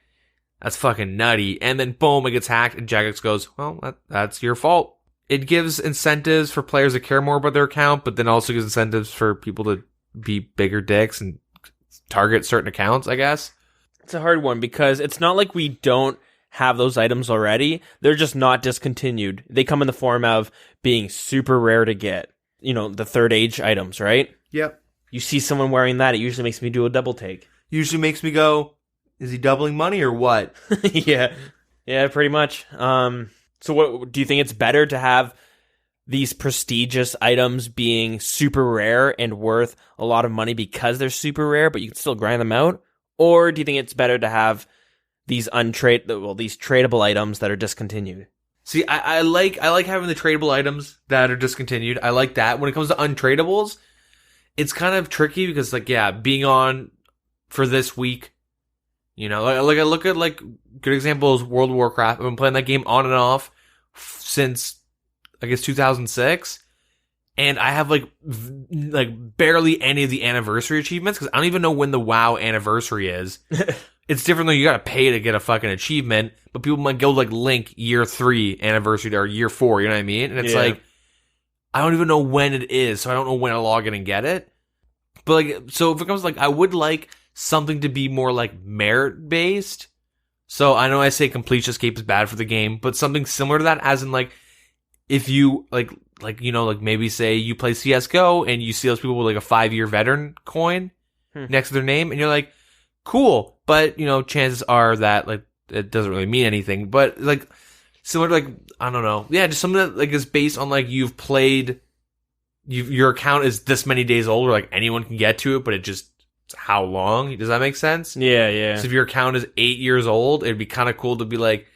that's fucking nutty. And then, boom, it gets hacked, and Jagex goes, well, that's your fault. It gives incentives for players that care more about their account, but then also gives incentives for people to be bigger dicks and target certain accounts, I guess. It's a hard one because it's not like we don't have those items already. They're just not discontinued. They come in the form of being super rare to get. You know, the Third Age items, right? Yep. You see someone wearing that, it usually makes me do a double take. Usually makes me go, is he doubling money or what? Yeah, pretty much. So what do you think it's better to have these prestigious items being super rare and worth a lot of money because they're super rare, but you can still grind them out? Or do you think it's better to have these these tradable items that are discontinued? See, I like having the tradable items that are discontinued. I like that. When it comes to untradables, it's kind of tricky because, like, yeah, being on for this week, you know, like I look at, like, good example is World of Warcraft. I've been playing that game on and off since, I guess, 2006, and I have, like barely any of the anniversary achievements because I don't even know when the WoW anniversary is. It's different though. You gotta pay to get a fucking achievement, but people might go, like, link year 3 anniversary or year 4, you know what I mean? And it's like, I don't even know when it is, so I don't know when to log in and get it. But, like, so if it comes, like, I would like something to be more, like, merit-based. So I know I say Complete Escape is bad for the game, but something similar to that, as in, like, if you, like, you know, like, maybe say you play CSGO and you see those people with, like, a 5-year veteran coin next to their name, and you're like, cool, but, you know, chances are that, like, it doesn't really mean anything, but, like, similar to, like, I don't know, yeah, just something that, like, is based on, like, you've played, your account is this many days old, or, like, anyone can get to it, but it just how long. Does that make sense? Yeah. So if your account is 8 years old, it'd be kind of cool to be like,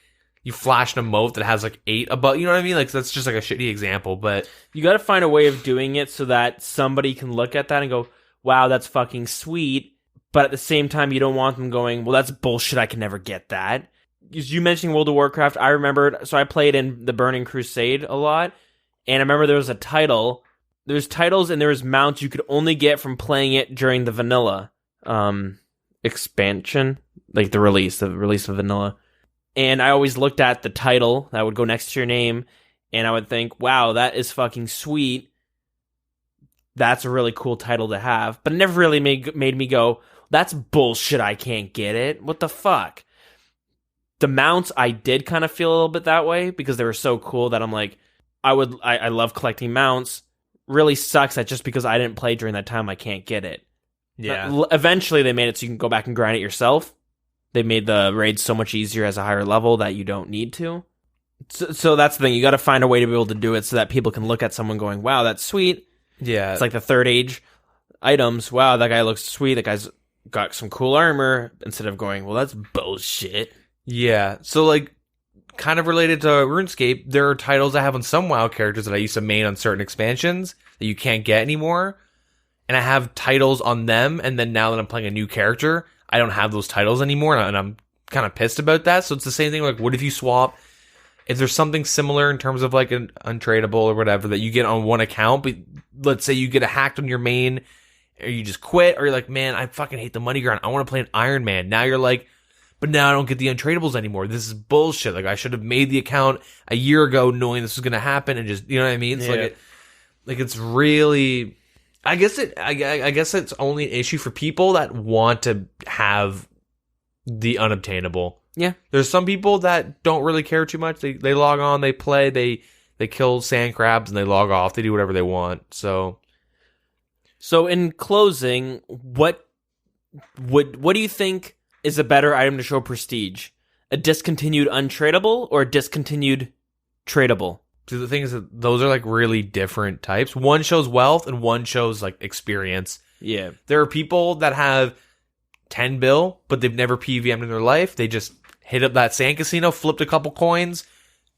you flash an emote that has like 8 above, you know what I mean? Like, that's just like a shitty example, but You got to find a way of doing it so that somebody can look at that and go, wow, that's fucking sweet. But at the same time, you don't want them going, well, that's bullshit. I can never get that. You mentioning World of Warcraft, I remembered, so I played in the Burning Crusade a lot, and I remember there was a title. There's titles and there was mounts you could only get from playing it during the vanilla expansion, like the release of vanilla. And I always looked at the title that would go next to your name, and I would think, wow, that is fucking sweet. That's a really cool title to have. But it never really made me go, that's bullshit, I can't get it. What the fuck? The mounts, I did kind of feel a little bit that way because they were so cool that I'm like, I love collecting mounts. Really sucks that just because I didn't play during that time, I can't get it. yeah. Eventually, they made it so you can go back and grind it yourself. They made the raids so much easier as a higher level that you don't need to. So that's the thing. You got to find a way to be able to do it so that people can look at someone going, wow, that's sweet. Yeah. It's like the third age items. Wow, that guy looks sweet. That guy's got some cool armor. Instead of going, well, that's bullshit. Yeah. So, like, kind of related to RuneScape, there are titles I have on some WoW characters that I used to main on certain expansions that you can't get anymore. And I have titles on them, and then now that I'm playing a new character, I don't have those titles anymore, and I'm kind of pissed about that. So it's the same thing, like, what if you swap? If there's something similar in terms of, like, an untradeable or whatever that you get on one account, but let's say you get a hacked on your main, or you just quit, or you're like, man, I fucking hate the money grind. I want to play an Iron Man. Now you're like, but now I don't get the untradeables anymore. This is bullshit. Like, I should have made the account a year ago knowing this was going to happen and just, you know what I mean? It's like it's really, I guess it's only an issue for people that want to have the unobtainable. Yeah. There's some people that don't really care too much. They log on, they play, they kill sand crabs and they log off. They do whatever they want. So in closing, what do you think is a better item to show prestige? A discontinued untradeable or a discontinued tradable? So the thing is that those are like really different types. One shows wealth and one shows like experience. Yeah. There are people that have 10 bill, but they've never PVM'd in their life. They just hit up that sand casino, flipped a couple coins,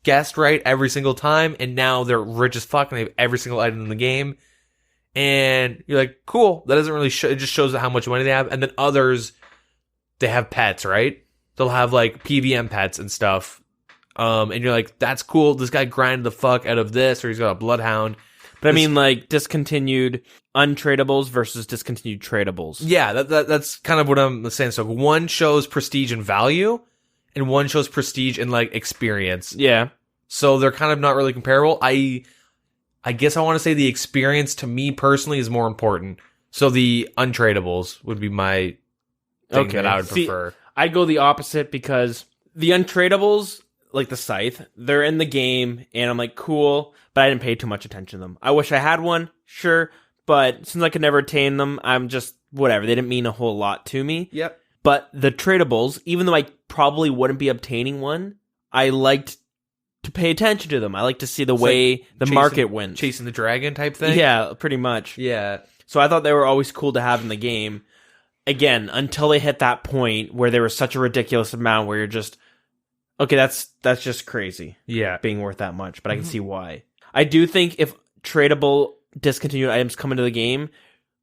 guessed right every single time, and now they're rich as fuck and they have every single item in the game. And you're like, cool. That doesn't really show. It just shows how much money they have. And then others, they have pets, right? They'll have like PVM pets and stuff. And you're like, that's cool. This guy grinded the fuck out of this, or he's got a bloodhound. But I mean, like, discontinued untradables versus discontinued tradables. Yeah, that's kind of what I'm saying. So one shows prestige and value, and one shows prestige and like experience. Yeah. So they're kind of not really comparable. I guess I want to say the experience to me personally is more important. So the untradables would be my thing that I would prefer. I'd go the opposite because the untradables, like the scythe, they're in the game, and I'm like, cool, but I didn't pay too much attention to them. I wish I had one, sure, but since I could never attain them, I'm just, whatever. They didn't mean a whole lot to me. Yep. But the tradables, even though I probably wouldn't be obtaining one, I liked to pay attention to them. I like to see the way the market went. Chasing the dragon type thing? Yeah, pretty much. Yeah. So I thought they were always cool to have in the game. Again, until they hit that point where there was such a ridiculous amount where you're just, okay, that's just crazy. Yeah. Being worth that much, but I can see why. I do think if tradable discontinued items come into the game,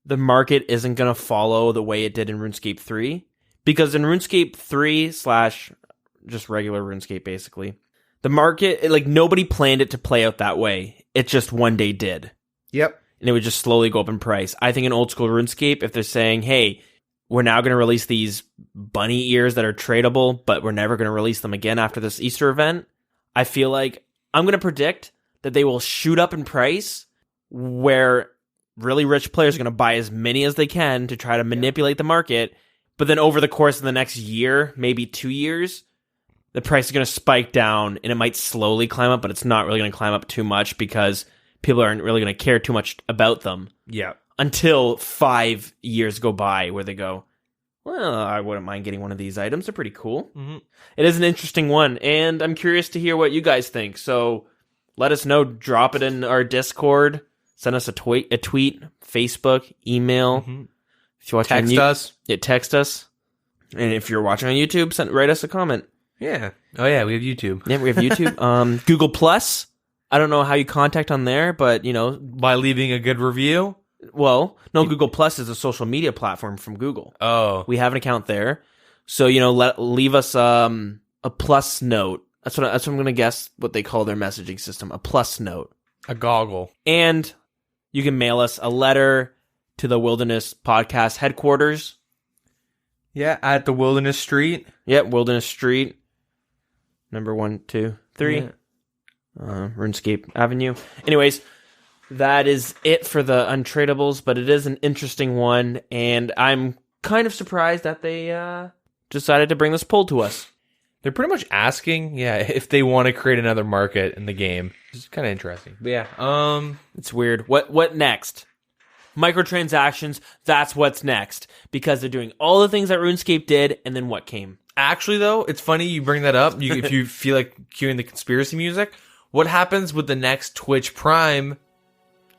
the market isn't going to follow the way it did in RuneScape 3. Because in RuneScape 3 / just regular RuneScape, basically, the market, like, nobody planned it to play out that way. It just one day did. Yep. And it would just slowly go up in price. I think in old school RuneScape, if they're saying, hey, we're now going to release these bunny ears that are tradable, but we're never going to release them again after this Easter event, I feel like I'm going to predict that they will shoot up in price where really rich players are going to buy as many as they can to try to manipulate the market. But then over the course of the next year, maybe 2 years, the price is going to spike down and it might slowly climb up, but it's not really going to climb up too much because people aren't really going to care too much about them. Yeah. Until 5 years go by where they go, well, I wouldn't mind getting one of these items. They're pretty cool. Mm-hmm. It is an interesting one, and I'm curious to hear what you guys think. So let us know. Drop it in our Discord. Send us a tweet, Facebook, email. Mm-hmm. If you're watching Text us. Yeah, text us. And if you're watching on YouTube, write us a comment. Yeah. Oh, yeah, we have YouTube. Yeah, we have YouTube. Google Plus. I don't know how you contact on there, but, By leaving a good review? Well, no, Google Plus is a social media platform from Google. Oh. We have an account there. So, leave us a plus note. That's what I'm going to guess what they call their messaging system, a plus note. A goggle. And you can mail us a letter to the Wilderness Podcast headquarters. Yeah, at the Wilderness Street. Yep, Wilderness Street. Number 1, 2, 3. Yeah. RuneScape Avenue. Anyways, that is it for the untradeables, but it is an interesting one, and I'm kind of surprised that they decided to bring this poll to us. They're pretty much asking, if they want to create another market in the game. It's kind of interesting. But yeah, it's weird. What next? Microtransactions, that's what's next. Because they're doing all the things that RuneScape did, and then what came? Actually, though, it's funny you bring that up. If you feel like cueing the conspiracy music, what happens with the next Twitch Prime?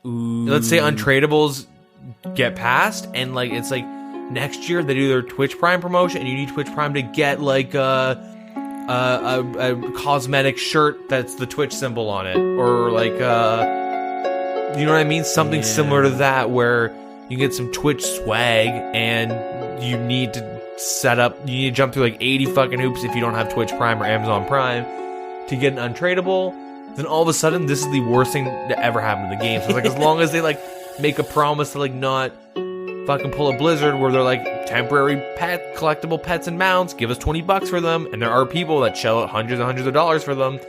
Ooh. Let's say untradeables get passed, and it's next year they do their Twitch Prime promotion, and you need Twitch Prime to get a cosmetic shirt that's the Twitch symbol on it, or you know what I mean? Something similar to that, where you get some Twitch swag, and you need to jump through 80 fucking hoops if you don't have Twitch Prime or Amazon Prime to get an untradeable. Then all of a sudden, this is the worst thing that ever happened to the game. So as long as they make a promise to not fucking pull a Blizzard where they're temporary collectible pets and mounts, give us $20 for them, and there are people that shell out hundreds and hundreds of dollars for them.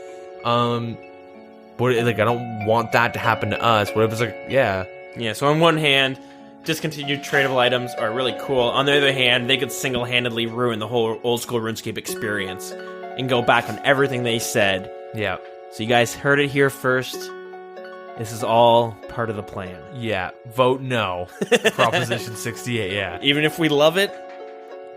But I don't want that to happen to us. What if it's Yeah, so on one hand, discontinued tradable items are really cool. On the other hand, they could single-handedly ruin the whole old-school RuneScape experience and go back on everything they said. Yeah. So you guys heard it here first. This is all part of the plan. Yeah. Vote no. Proposition 68, yeah. Even if we love it,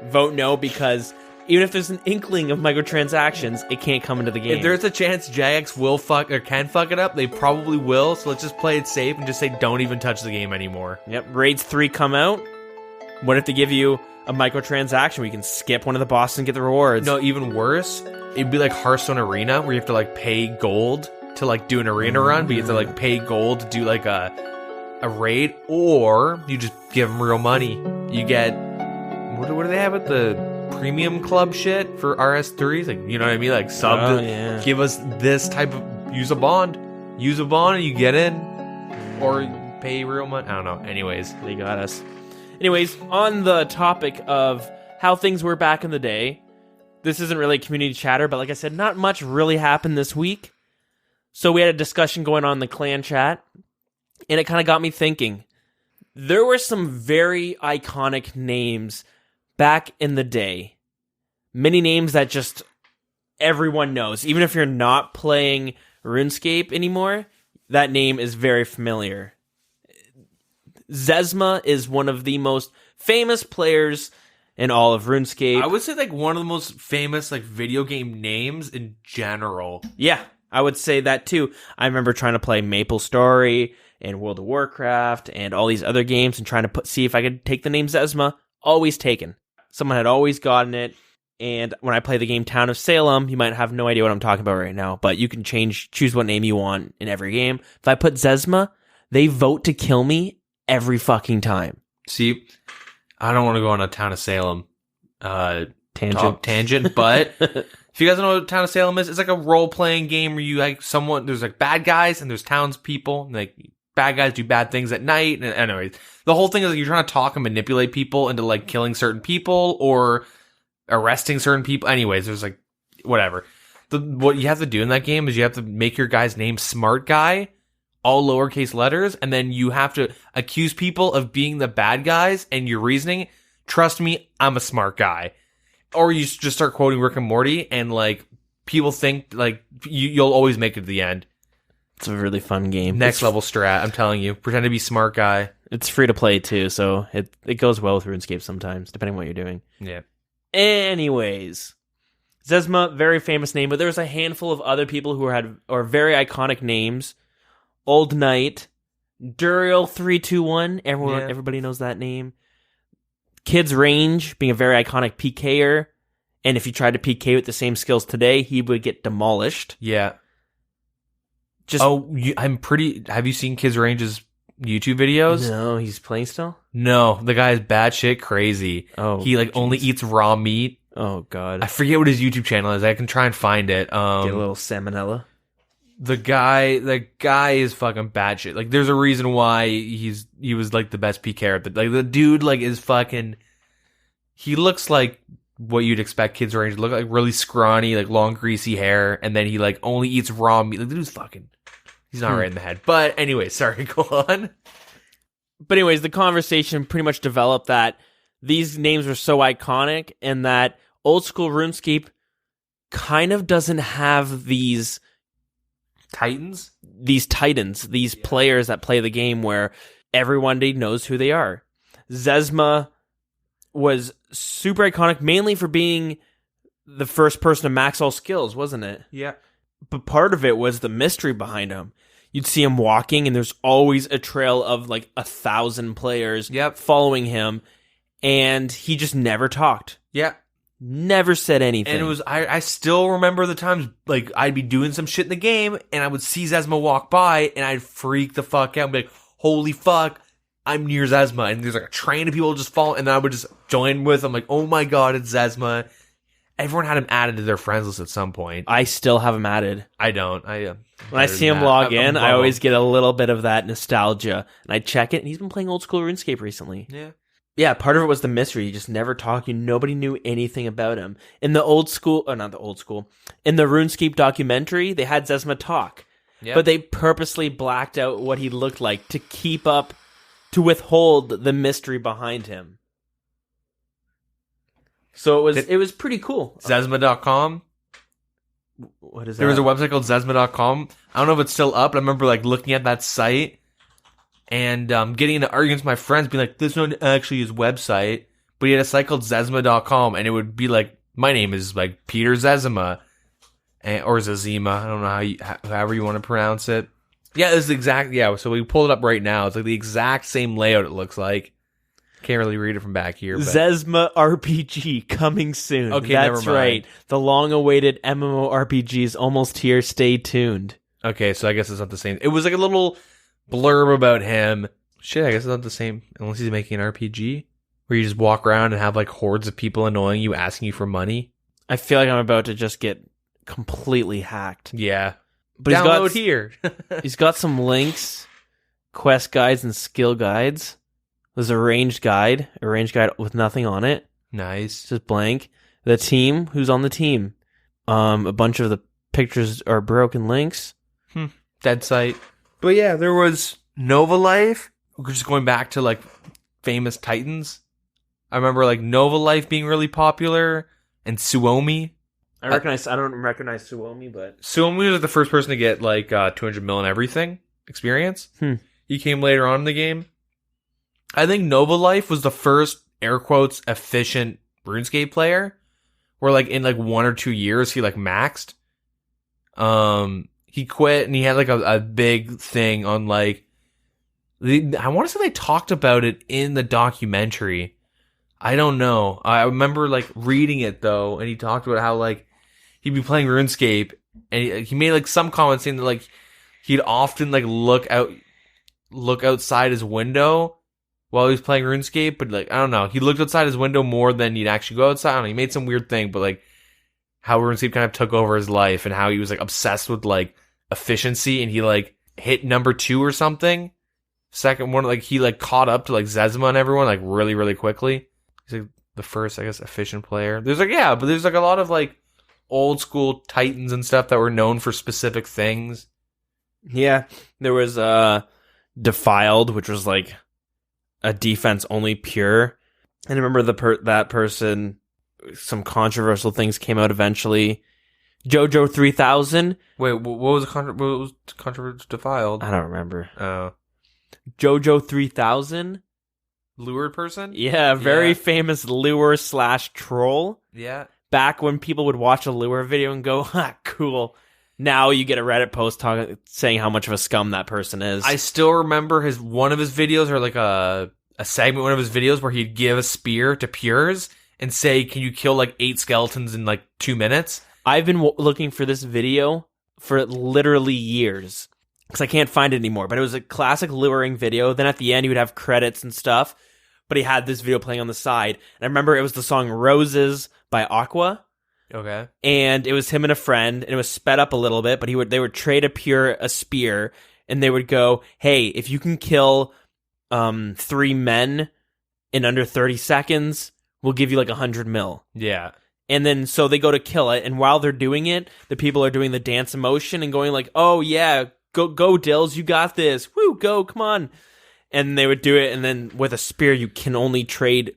vote no, because even if there's an inkling of microtransactions, it can't come into the game. If there's a chance Jagex can fuck it up, they probably will, so let's just play it safe and just say don't even touch the game anymore. Yep. Raids 3 come out. What if they give you a microtransaction where you can skip one of the bosses and get the rewards? No, even worse, it'd be like Hearthstone Arena, where you have to pay gold to do an arena run, but you have to pay gold to do a raid, or you just give them real money. You get what do they have at the premium club shit for RS3s? You know what I mean? Sub give us this type of use a bond and you get in, or pay real money. I don't know. Anyways, they got us. Anyways, on the topic of how things were back in the day, this isn't really community chatter, but like I said, not much really happened this week. So we had a discussion going on in the clan chat, and it kind of got me thinking. There were some very iconic names back in the day. Many names that just everyone knows. Even if you're not playing RuneScape anymore, that name is very familiar. Zezima is one of the most famous players in all of RuneScape. I would say one of the most famous video game names in general. Yeah, I would say that too. I remember trying to play MapleStory and World of Warcraft and all these other games and trying to see if I could take the name Zezima. Always taken. Someone had always gotten it. And when I play the game Town of Salem, you might have no idea what I'm talking about right now, but you can choose what name you want in every game. If I put Zezima, they vote to kill me every fucking time. See, I don't want to go on a Town of Salem tangent, but if you guys don't know what Town of Salem is, it's a role-playing game where you there's bad guys and there's townspeople, and bad guys do bad things at night. And anyways, the whole thing is you're trying to talk and manipulate people into killing certain people or arresting certain people. Anyways, there's whatever. What you have to do in that game is you have to make your guy's name Smart Guy, all lowercase letters, and then you have to accuse people of being the bad guys, and your reasoning, trust me, I'm a smart guy. Or you just start quoting Rick and Morty, and people think you'll always make it to the end. It's a really fun game. Next level strat, I'm telling you. Pretend to be smart guy. It's free to play too, so it goes well with RuneScape sometimes, depending on what you're doing. Yeah. Anyways, Zezima, very famous name, but there was a handful of other people who had very iconic names. OldNite, Duriel 321, everybody knows that name. Kid's Range being a very iconic PKer, and if you tried to PK with the same skills today, he would get demolished. Yeah. Just have you seen Kids Range's YouTube videos? No, he's playing still? No, the guy is batshit crazy. Oh, he only eats raw meat. Oh god. I forget what his YouTube channel is. I can try and find it. Get a little salmonella. The guy is fucking batshit. Like, there's a reason why he was like the best PKer. Like, the dude is fucking. He looks like what you'd expect Kids Range to look like, really scrawny, like long greasy hair, and then he only eats raw meat. Like, the dude's fucking. He's not right in the head. But anyway, sorry, go on. But anyways, the conversation pretty much developed that these names were so iconic, and that old school RuneScape kind of doesn't have these titans, players that play the game where everybody knows who they are. Zezima was super iconic, mainly for being the first person to max all skills, wasn't it? Yeah. But part of it was the mystery behind him. You'd see him walking, and there's always a trail of 1,000 players following him, and he just never talked. Yeah. Never said anything. And it was, I still remember the times, I'd be doing some shit in the game, and I would see Zezima walk by, and I'd freak the fuck out and be like, holy fuck, I'm near Zezima, and there's a train of people just following, and then I would just join with them, oh my god, it's Zezima. Everyone had him added to their friends list at some point. I still have him added. I don't. When I see him log in, I always get a little bit of that nostalgia, and I check it, and he's been playing old school RuneScape recently. Yeah. Yeah, part of it was the mystery. He just never talked. Nobody knew anything about him. In the in the RuneScape documentary, they had Zezima talk. Yep. But they purposely blacked out what he looked like to withhold the mystery behind him. So it was pretty cool. Zezima.com? What is that? There was a website called Zezima.com. I don't know if it's still up, but I remember looking at that site and getting into arguments with my friends, being like, this is not actually his website, but he had a site called Zezima.com, and it would be my name is Peter Zezima, or Zezima, I don't know however you want to pronounce it. Yeah, this is exact. Yeah, so we pulled it up right now. It's the exact same layout. It looks like. Can't really read it from back here. But. Zezima RPG coming soon. Okay, that's never mind. Right. The long-awaited MMORPG is almost here. Stay tuned. Okay, so I guess it's not the same. It was a little blurb about him. Shit, I guess it's not the same unless he's making an RPG where you just walk around and have hordes of people annoying you, asking you for money. I feel like I'm about to just get completely hacked. Yeah. But download here. He's got some links, quest guides, and skill guides. There's a ranged guide with nothing on it. Nice. It's just blank. The team, who's on the team? A bunch of the pictures are broken links. Dead site. But yeah, there was Nova Life. We're just going back to famous titans. I remember Nova Life being really popular, and Suomi. I don't recognize Suomi, but Suomi was the first person to get 200 mil and everything experience. He came later on in the game. I think Nova Life was the first air quotes efficient RuneScape player, where in 1 or 2 years he maxed. He quit and he had a big thing on I want to say they talked about it in the documentary. I don't know. I remember reading it though, and he talked about how he'd be playing RuneScape, and he made some comments saying that he'd often look outside his window while he was playing RuneScape, but I don't know. He looked outside his window more than he'd actually go outside. I don't know, he made some weird thing, but how RuneScape kind of took over his life and how he was obsessed with efficiency, and he hit number 2 or something. Second one, he caught up to Zezima and everyone really, really quickly. He's the first, I guess, efficient player. There's but there's a lot of old school titans and stuff that were known for specific things. Yeah, there was Defiled, which was a defense only pure. And I remember that person. Some controversial things came out eventually. JoJo 3000. Wait, what was controversial Defiled? I don't remember. Oh, JoJo 3000. Lured person? Yeah, very famous lure / troll. Yeah. Back when people would watch a lure video and go, cool. Now you get a Reddit post saying how much of a scum that person is. I still remember one of his videos, or a segment, one of his videos, where he'd give a spear to pures and say, "Can you kill like 8 skeletons in like 2 minutes?" I've been looking for this video for literally years because I can't find it anymore. But it was a classic luring video. Then at the end, he would have credits and stuff. But he had this video playing on the side. And I remember it was the song Roses by Aqua. Okay. And it was him and a friend, and it was sped up a little bit, but they would trade a spear, and they would go, "Hey, if you can kill 3 men in under 30 seconds, we'll give you like 100 mil." Yeah. And then so they go to kill it, and while they're doing it, the people are doing the dance emotion and going like, "Oh yeah, go Dilz, you got this. Woo, go, come on." And they would do it, and then with a spear you can only train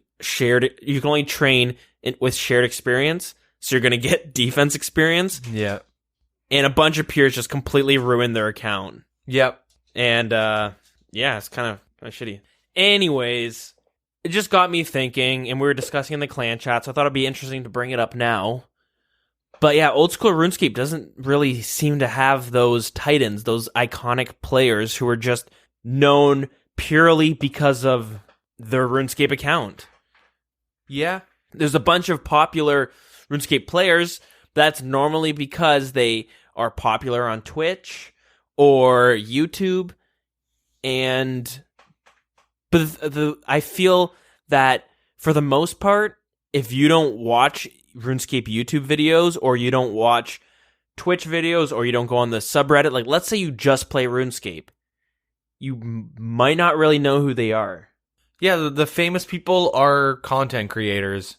with shared experience. So you're going to get defense experience. Yeah. And a bunch of peers just completely ruined their account. Yep. And, yeah, it's kind of shitty. Anyways, it just got me thinking, and we were discussing in the clan chat, so I thought it'd be interesting to bring it up now. But yeah, old school RuneScape doesn't really seem to have those titans, those iconic players who are just known purely because of their RuneScape account. Yeah. There's a bunch of popular RuneScape players, that's normally because they are popular on Twitch or YouTube, but I feel that for the most part, if you don't watch RuneScape YouTube videos, or you don't watch Twitch videos, or you don't go on the subreddit, like let's say you just play RuneScape, you might not really know who they are. Yeah, the famous people are content creators.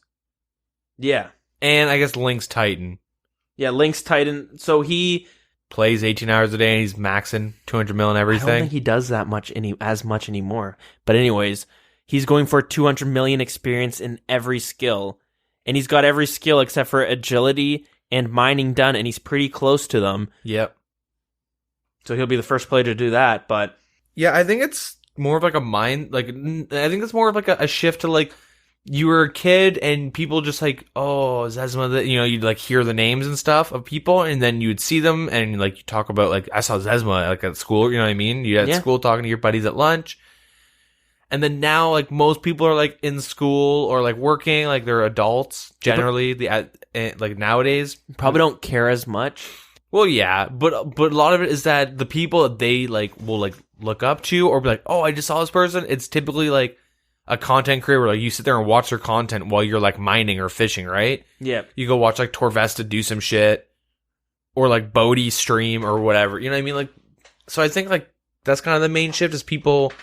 Yeah. And I guess Link's Titan. Yeah, Link's Titan. So he plays 18 hours a day, and he's maxing 200 mil and everything. I don't think he does that much as much anymore. But anyways, he's going for 200 million experience in every skill. And he's got every skill except for agility and mining done, and he's pretty close to them. Yep. So he'll be the first player to do that, but yeah, I think it's more of like a mind, like, I think it's more of like a shift to like, you were a kid and people just like, oh, Zezima, you'd like hear the names and stuff of people, and then you'd see them and like you talk about like, I saw Zezima like at school, you know what I mean? You're at school talking to your buddies at lunch. And then now like most people are like in school or like working, like they're adults generally, like nowadays. Probably don't care as much. Well, yeah, but a lot of it is that the people that they like will like look up to or be like, oh, I just saw this person. It's typically like a content creator where like you sit there and watch their content while you're like mining or fishing, right? Yeah. You go watch like Torvesta do some shit, or like Bodhi stream or whatever. You know what I mean? Like, so I think like that's kind of the main shift, is people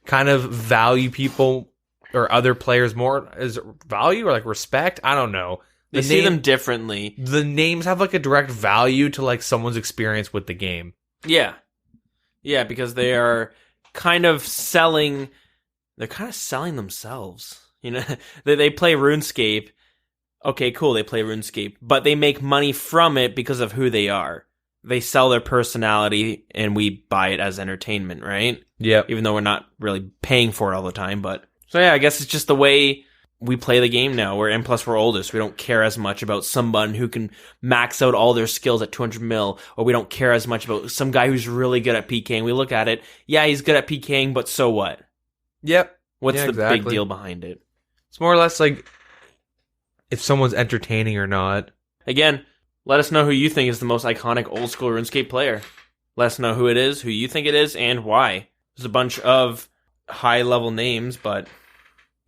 kind of value people or other players more as value or like respect. I don't know. They see them differently. The names have like a direct value to like someone's experience with the game. Yeah. Yeah, because they are kind of selling. They're kind of selling themselves. You know, they play RuneScape. Okay, cool, they play RuneScape, but they make money from it because of who they are. They sell their personality, and we buy it as entertainment, right? Yeah. Even though we're not really paying for it all the time, but so yeah, I guess it's just the way we play the game now. And plus we're older, so we don't care as much about someone who can max out all their skills at 200 mil, or we don't care as much about some guy who's really good at PKing. We look at it, yeah, he's good at PKing, but so what? Yep. What's the big deal behind it? It's more or less like if someone's entertaining or not. Again, let us know who you think is the most iconic old school RuneScape player. Let us know who it is, who you think it is, and why. There's a bunch of high level names, but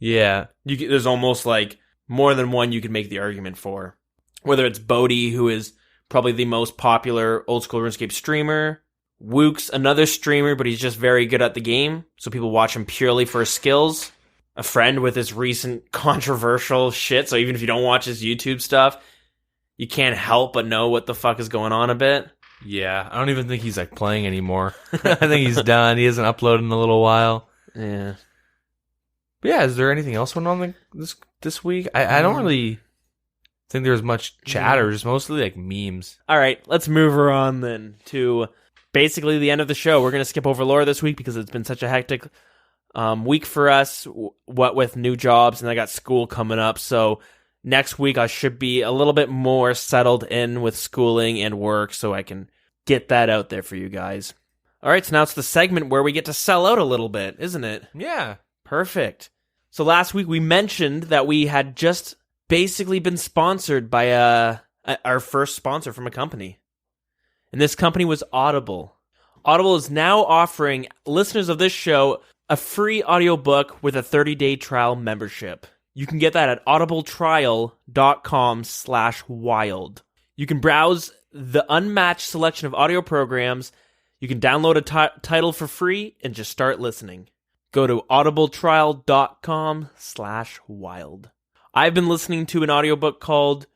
yeah, there's almost like more than one you could make the argument for. Whether it's Bodhi, who is probably the most popular old school RuneScape streamer. Wook's another streamer, but he's just very good at the game, so people watch him purely for his skills. A friend with his recent controversial shit, so even if you don't watch his YouTube stuff, you can't help but know what the fuck is going on a bit. Yeah, I don't even think he's like playing anymore. I think he's done. He hasn't uploaded in a little while. Yeah. But yeah, is there anything else going on this week? I don't really think there's much chatter, just mostly like memes. All right, let's move her on then to basically the end of the show. We're going to skip over lore this week because it's been such a hectic week for us, what with new jobs, and I got school coming up. So next week I should be a little bit more settled in with schooling and work, so I can get that out there for you guys. All right, so now it's the segment where we get to sell out a little bit, isn't it? Yeah. Perfect. So last week we mentioned that we had just basically been sponsored by our first sponsor from a company. And this company was Audible. Audible is now offering listeners of this show a free audiobook with a 30-day trial membership. You can get that at audibletrial.com/wild. You can browse the unmatched selection of audio programs. You can download a title for free and just start listening. Go to audibletrial.com/wild. I've been listening to an audiobook called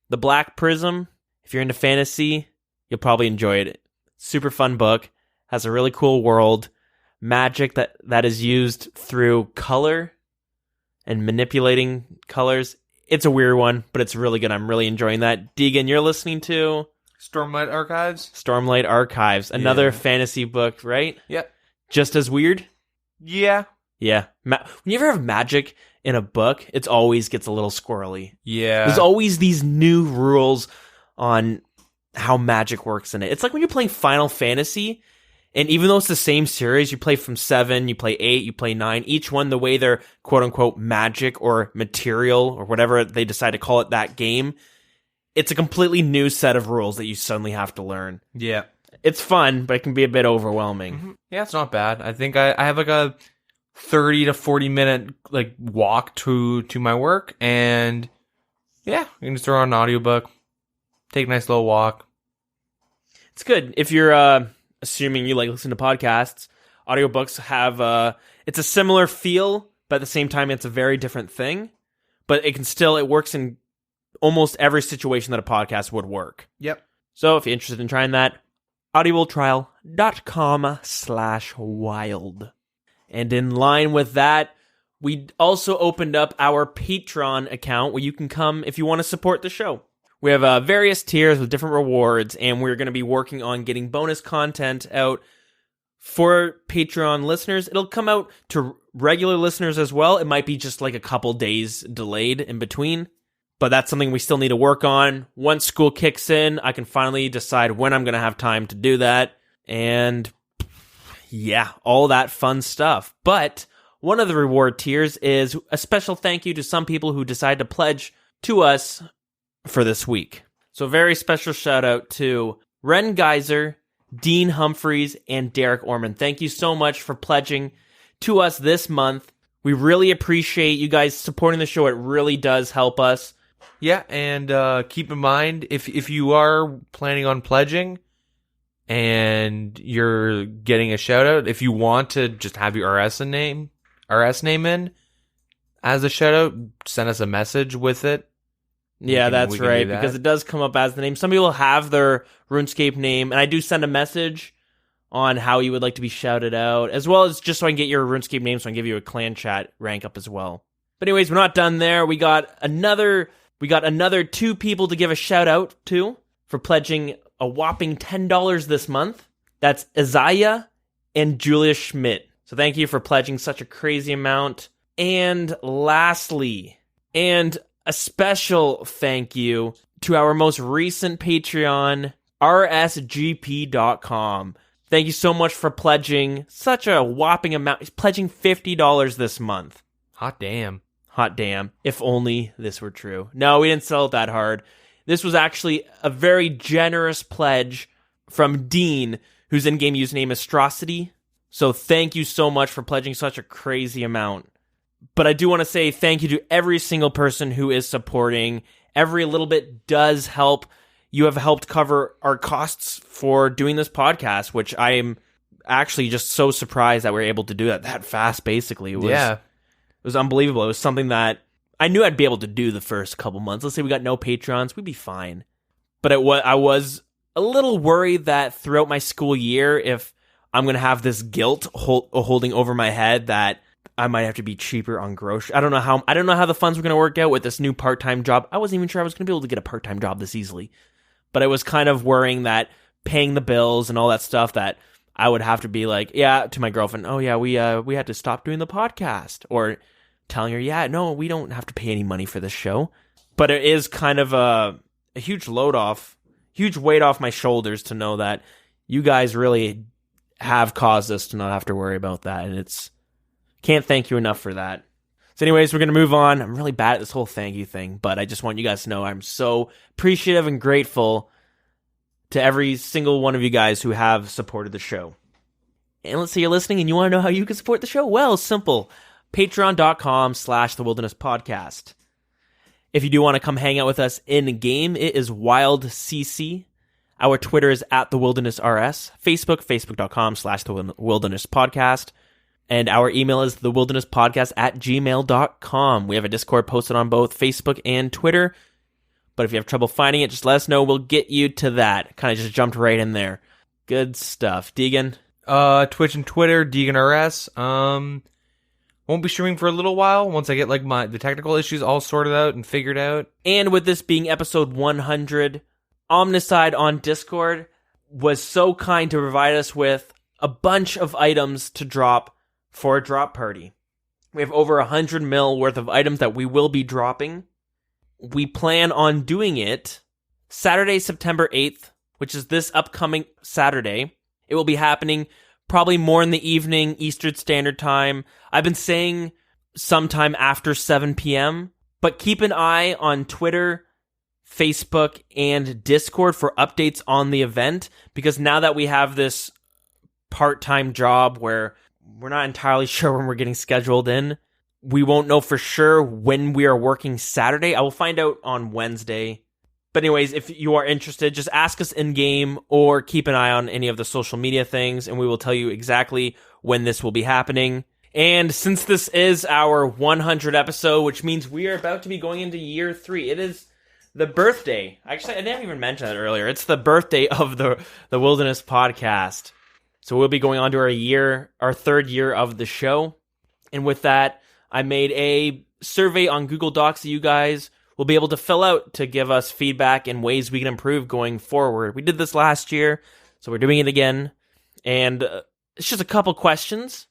The Black Prism. If you're into fantasy, you'll probably enjoy it. Super fun book. Has a really cool world. Magic that is used through color and manipulating colors. It's a weird one, but it's really good. I'm really enjoying that. Deagin, you're listening to Stormlight Archives? Stormlight Archives. Another fantasy book, right? Yep. Just as weird? Yeah. Yeah. When you ever have magic in a book, it always gets a little squirrely. Yeah. There's always these new rules on how magic works in it. It's like when you're playing Final Fantasy, and even though it's the same series, you play from 7, you play 8, you play 9, each one, the way they're quote-unquote magic or material or whatever they decide to call it that game, it's a completely new set of rules that you suddenly have to learn. Yeah. It's fun, but it can be a bit overwhelming. Mm-hmm. Yeah, it's not bad. I think I have like a 30 to 40 minute like walk to my work, and yeah, you can just throw on an audiobook, take a nice little walk. It's good. If you're assuming you like listening to podcasts, audiobooks have it's a similar feel, but at the same time it's a very different thing. But it works in almost every situation that a podcast would work. Yep. So if you're interested in trying that, audibletrial.com/wild. And in line with that, we also opened up our Patreon account where you can come if you want to support the show. We have various tiers with different rewards, and we're going to be working on getting bonus content out for Patreon listeners. It'll come out to regular listeners as well. It might be just like a couple days delayed in between, but that's something we still need to work on. Once school kicks in, I can finally decide when I'm going to have time to do that, and yeah, all that fun stuff. But one of the reward tiers is a special thank you to some people who decide to pledge to us for this week. So very special shout out to Ren Geyser, Dean Humphreys, and Derek Orman. Thank you so much for pledging to us this month. We really appreciate you guys supporting the show. It really does help us. Yeah, and keep in mind, if you are planning on pledging and you're getting a shout out, if you want to just have your RS name in as a shout out, send us a message with it. Yeah, that's right, because it does come up as the name. Some people have their RuneScape name, and I do send a message on how you would like to be shouted out, as well as just so I can get your RuneScape name, so I can give you a clan chat rank up as well. But anyways, we're not done there. We got another 2 people to give a shout out to for pledging a whopping $10 this month. That's Isaiah and Julia Schmidt. So thank you for pledging such a crazy amount. And lastly, and a special thank you to our most recent Patreon, rsgp.com. Thank you so much for pledging such a whopping amount. He's pledging $50 this month. Hot damn. Hot damn. If only this were true. No, we didn't sell it that hard. This was actually a very generous pledge from Dean, whose in-game username is Strosity. So thank you so much for pledging such a crazy amount. But I do want to say thank you to every single person who is supporting. Every little bit does help. You have helped cover our costs for doing this podcast, which I am actually just so surprised that we're able to do that fast, basically. It was unbelievable. It was something that I knew I'd be able to do the first couple months. Let's say we got no Patrons, we'd be fine. But I was a little worried that throughout my school year, if I'm going to have this guilt holding over my head that I might have to be cheaper on groceries. I don't know how the funds were going to work out with this new part-time job. I wasn't even sure I was going to be able to get a part-time job this easily. But I was kind of worrying that paying the bills and all that stuff, that I would have to be like, yeah, to my girlfriend, oh yeah, we had to stop doing the podcast, or telling her, yeah, no, we don't have to pay any money for this show. But it is kind of a huge weight off my shoulders to know that you guys really have caused us to not have to worry about that, and it's Can't thank you enough for that. So anyways, we're going to move on. I'm really bad at this whole thank you thing, but I just want you guys to know I'm so appreciative and grateful to every single one of you guys who have supported the show. And let's say you're listening and you want to know how you can support the show. Well, simple. Patreon.com/TheWildernessPodcast. If you do want to come hang out with us in game, it is WildCC. Our Twitter is @TheWildernessRS. Facebook, Facebook.com/TheWildernessPodcast. And our email is TheWildernessPodcast@gmail.com. We have a Discord posted on both Facebook and Twitter. But if you have trouble finding it, just let us know. We'll get you to that. Kind of just jumped right in there. Good stuff. Deagin? Twitch and Twitter, DeaginRS. Won't be streaming for a little while once I get like the technical issues all sorted out and figured out. And with this being episode 100, Omnicide on Discord was so kind to provide us with a bunch of items to drop for a drop party. We have over 100 mil worth of items that we will be dropping. We plan on doing it Saturday, September 8th, which is this upcoming Saturday. It will be happening probably more in the evening, Eastern Standard Time. I've been saying sometime after 7 p.m., but keep an eye on Twitter, Facebook, and Discord for updates on the event, because now that we have this part-time job where we're not entirely sure when we're getting scheduled in, we won't know for sure when we are working Saturday. I will find out on Wednesday. But anyways, if you are interested, just ask us in-game or keep an eye on any of the social media things, and we will tell you exactly when this will be happening. And since this is our 100th episode, which means we are about to be going into year 3, it is the birthday. Actually, I didn't even mention that earlier. It's the birthday of the Wilderness Podcast. So we'll be going on to our 3rd year of the show. And with that, I made a survey on Google Docs that you guys will be able to fill out to give us feedback and ways we can improve going forward. We did this last year, so we're doing it again. And it's just a couple questions.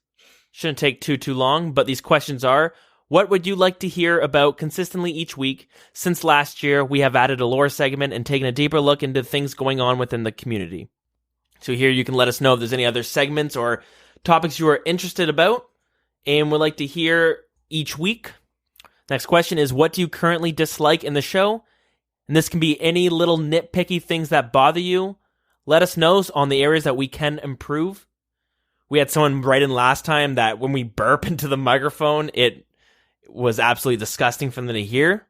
Shouldn't take too long, but these questions are, what would you like to hear about consistently each week? Since last year, we have added a lore segment and taken a deeper look into things going on within the community. So here you can let us know if there's any other segments or topics you are interested about and would like to hear each week. Next question is, what do you currently dislike in the show? And this can be any little nitpicky things that bother you. Let us know on the areas that we can improve. We had someone write in last time that when we burp into the microphone, it was absolutely disgusting for them to hear,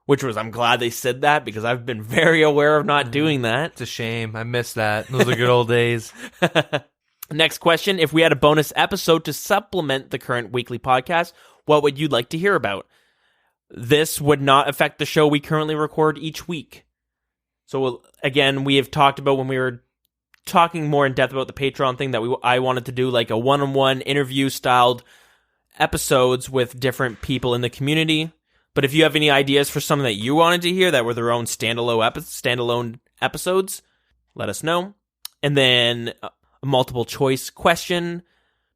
I'm glad they said that because I've been very aware of not doing that. It's a shame. I miss that. Those are good old days. Next question, if we had a bonus episode to supplement the current weekly podcast, what would you like to hear about? This would not affect the show we currently record each week. So again, we have talked about when we were talking more in depth about the Patreon thing that I wanted to do like a one-on-one interview styled episodes with different people in the community. But if you have any ideas for something that you wanted to hear that were their own standalone episodes, let us know. And then a multiple choice question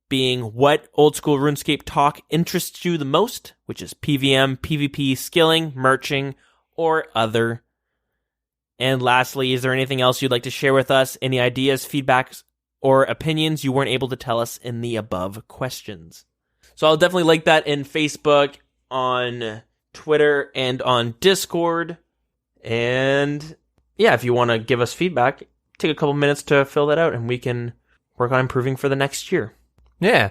being, what old school RuneScape talk interests you the most, which is PVM, PvP, skilling, merching, or other. And lastly, is there anything else you'd like to share with us? Any ideas, feedbacks, or opinions you weren't able to tell us in the above questions? So I'll definitely link that in Facebook, on Twitter, and on Discord. And yeah, if you want to give us feedback, take a couple minutes to fill that out and we can work on improving for the next year. Yeah.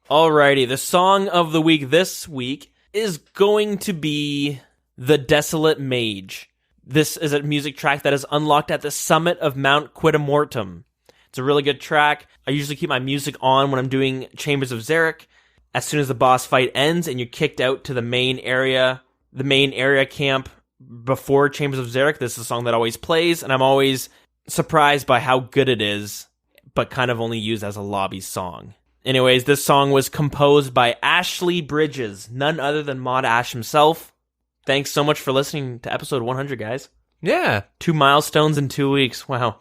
Alrighty, the song of the week this week is going to be the Desolate Mage. This is a music track that is unlocked at the summit of Mount Quidamortum. It's a really good track. I usually keep my music on when I'm doing Chambers of Xeric. As soon as the boss fight ends and you're kicked out to the main area camp before Chambers of Xeric, this is a song that always plays, and I'm always surprised by how good it is, but kind of only used as a lobby song. Anyways, this song was composed by Ashleigh Bridges, none other than Mod Ash himself. Thanks so much for listening to episode 100, guys. Yeah. 2 milestones in 2 weeks. Wow.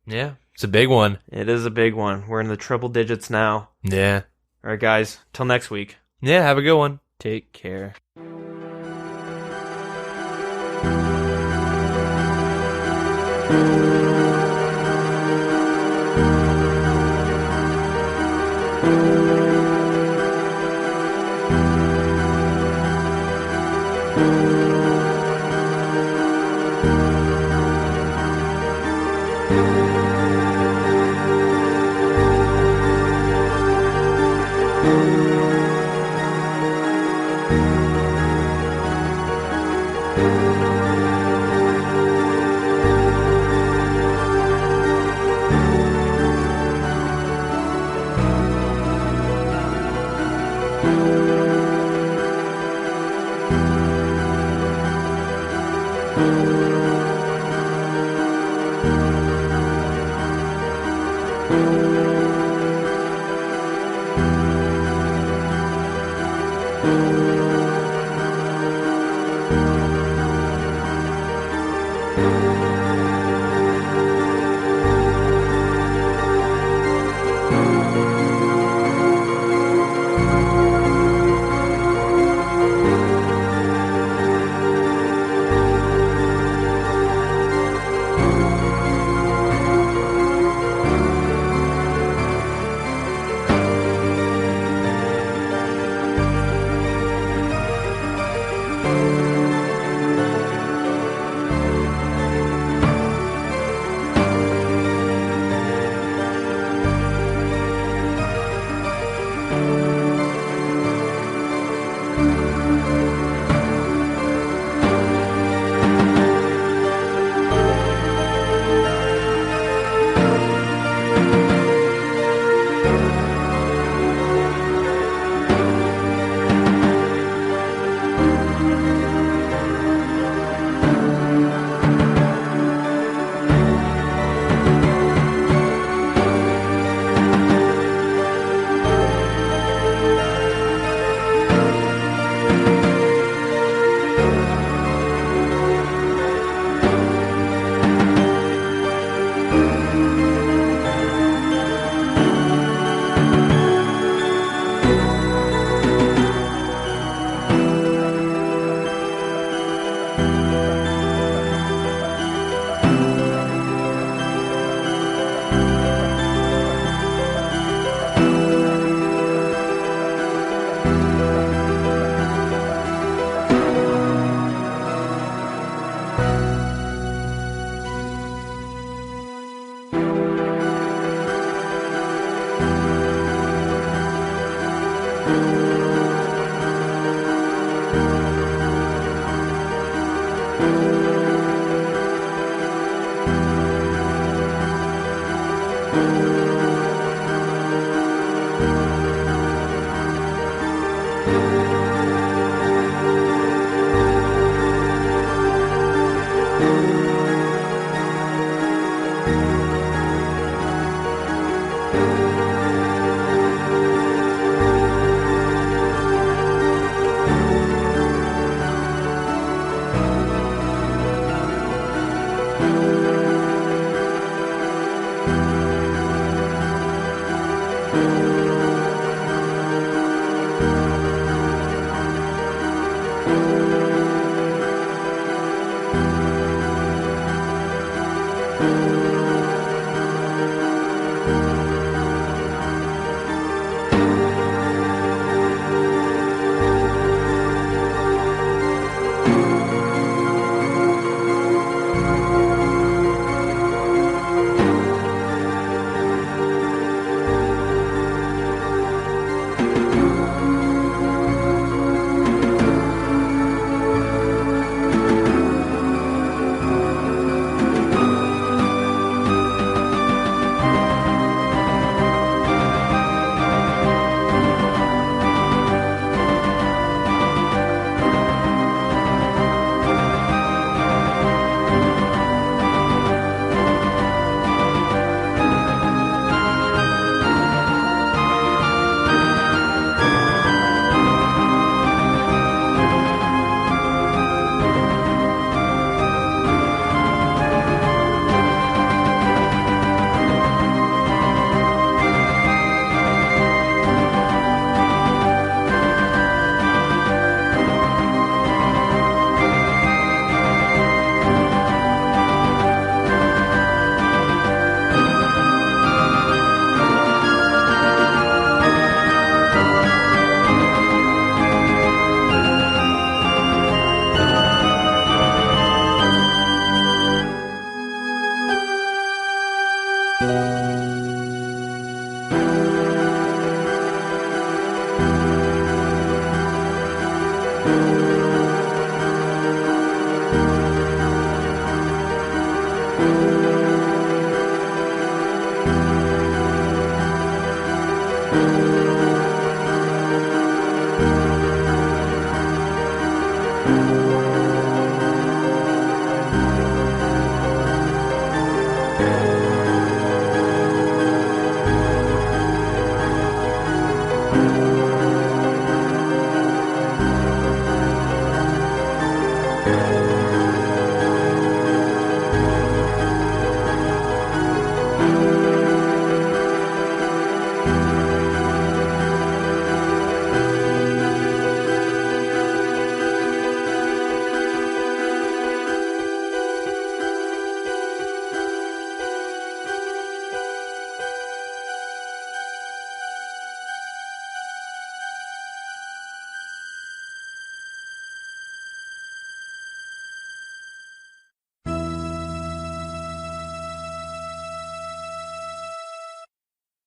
Yeah. It's a big one. It is a big one. We're in the triple digits now. Yeah. All right, guys. Till next week. Yeah, have a good one. Take care. Bye.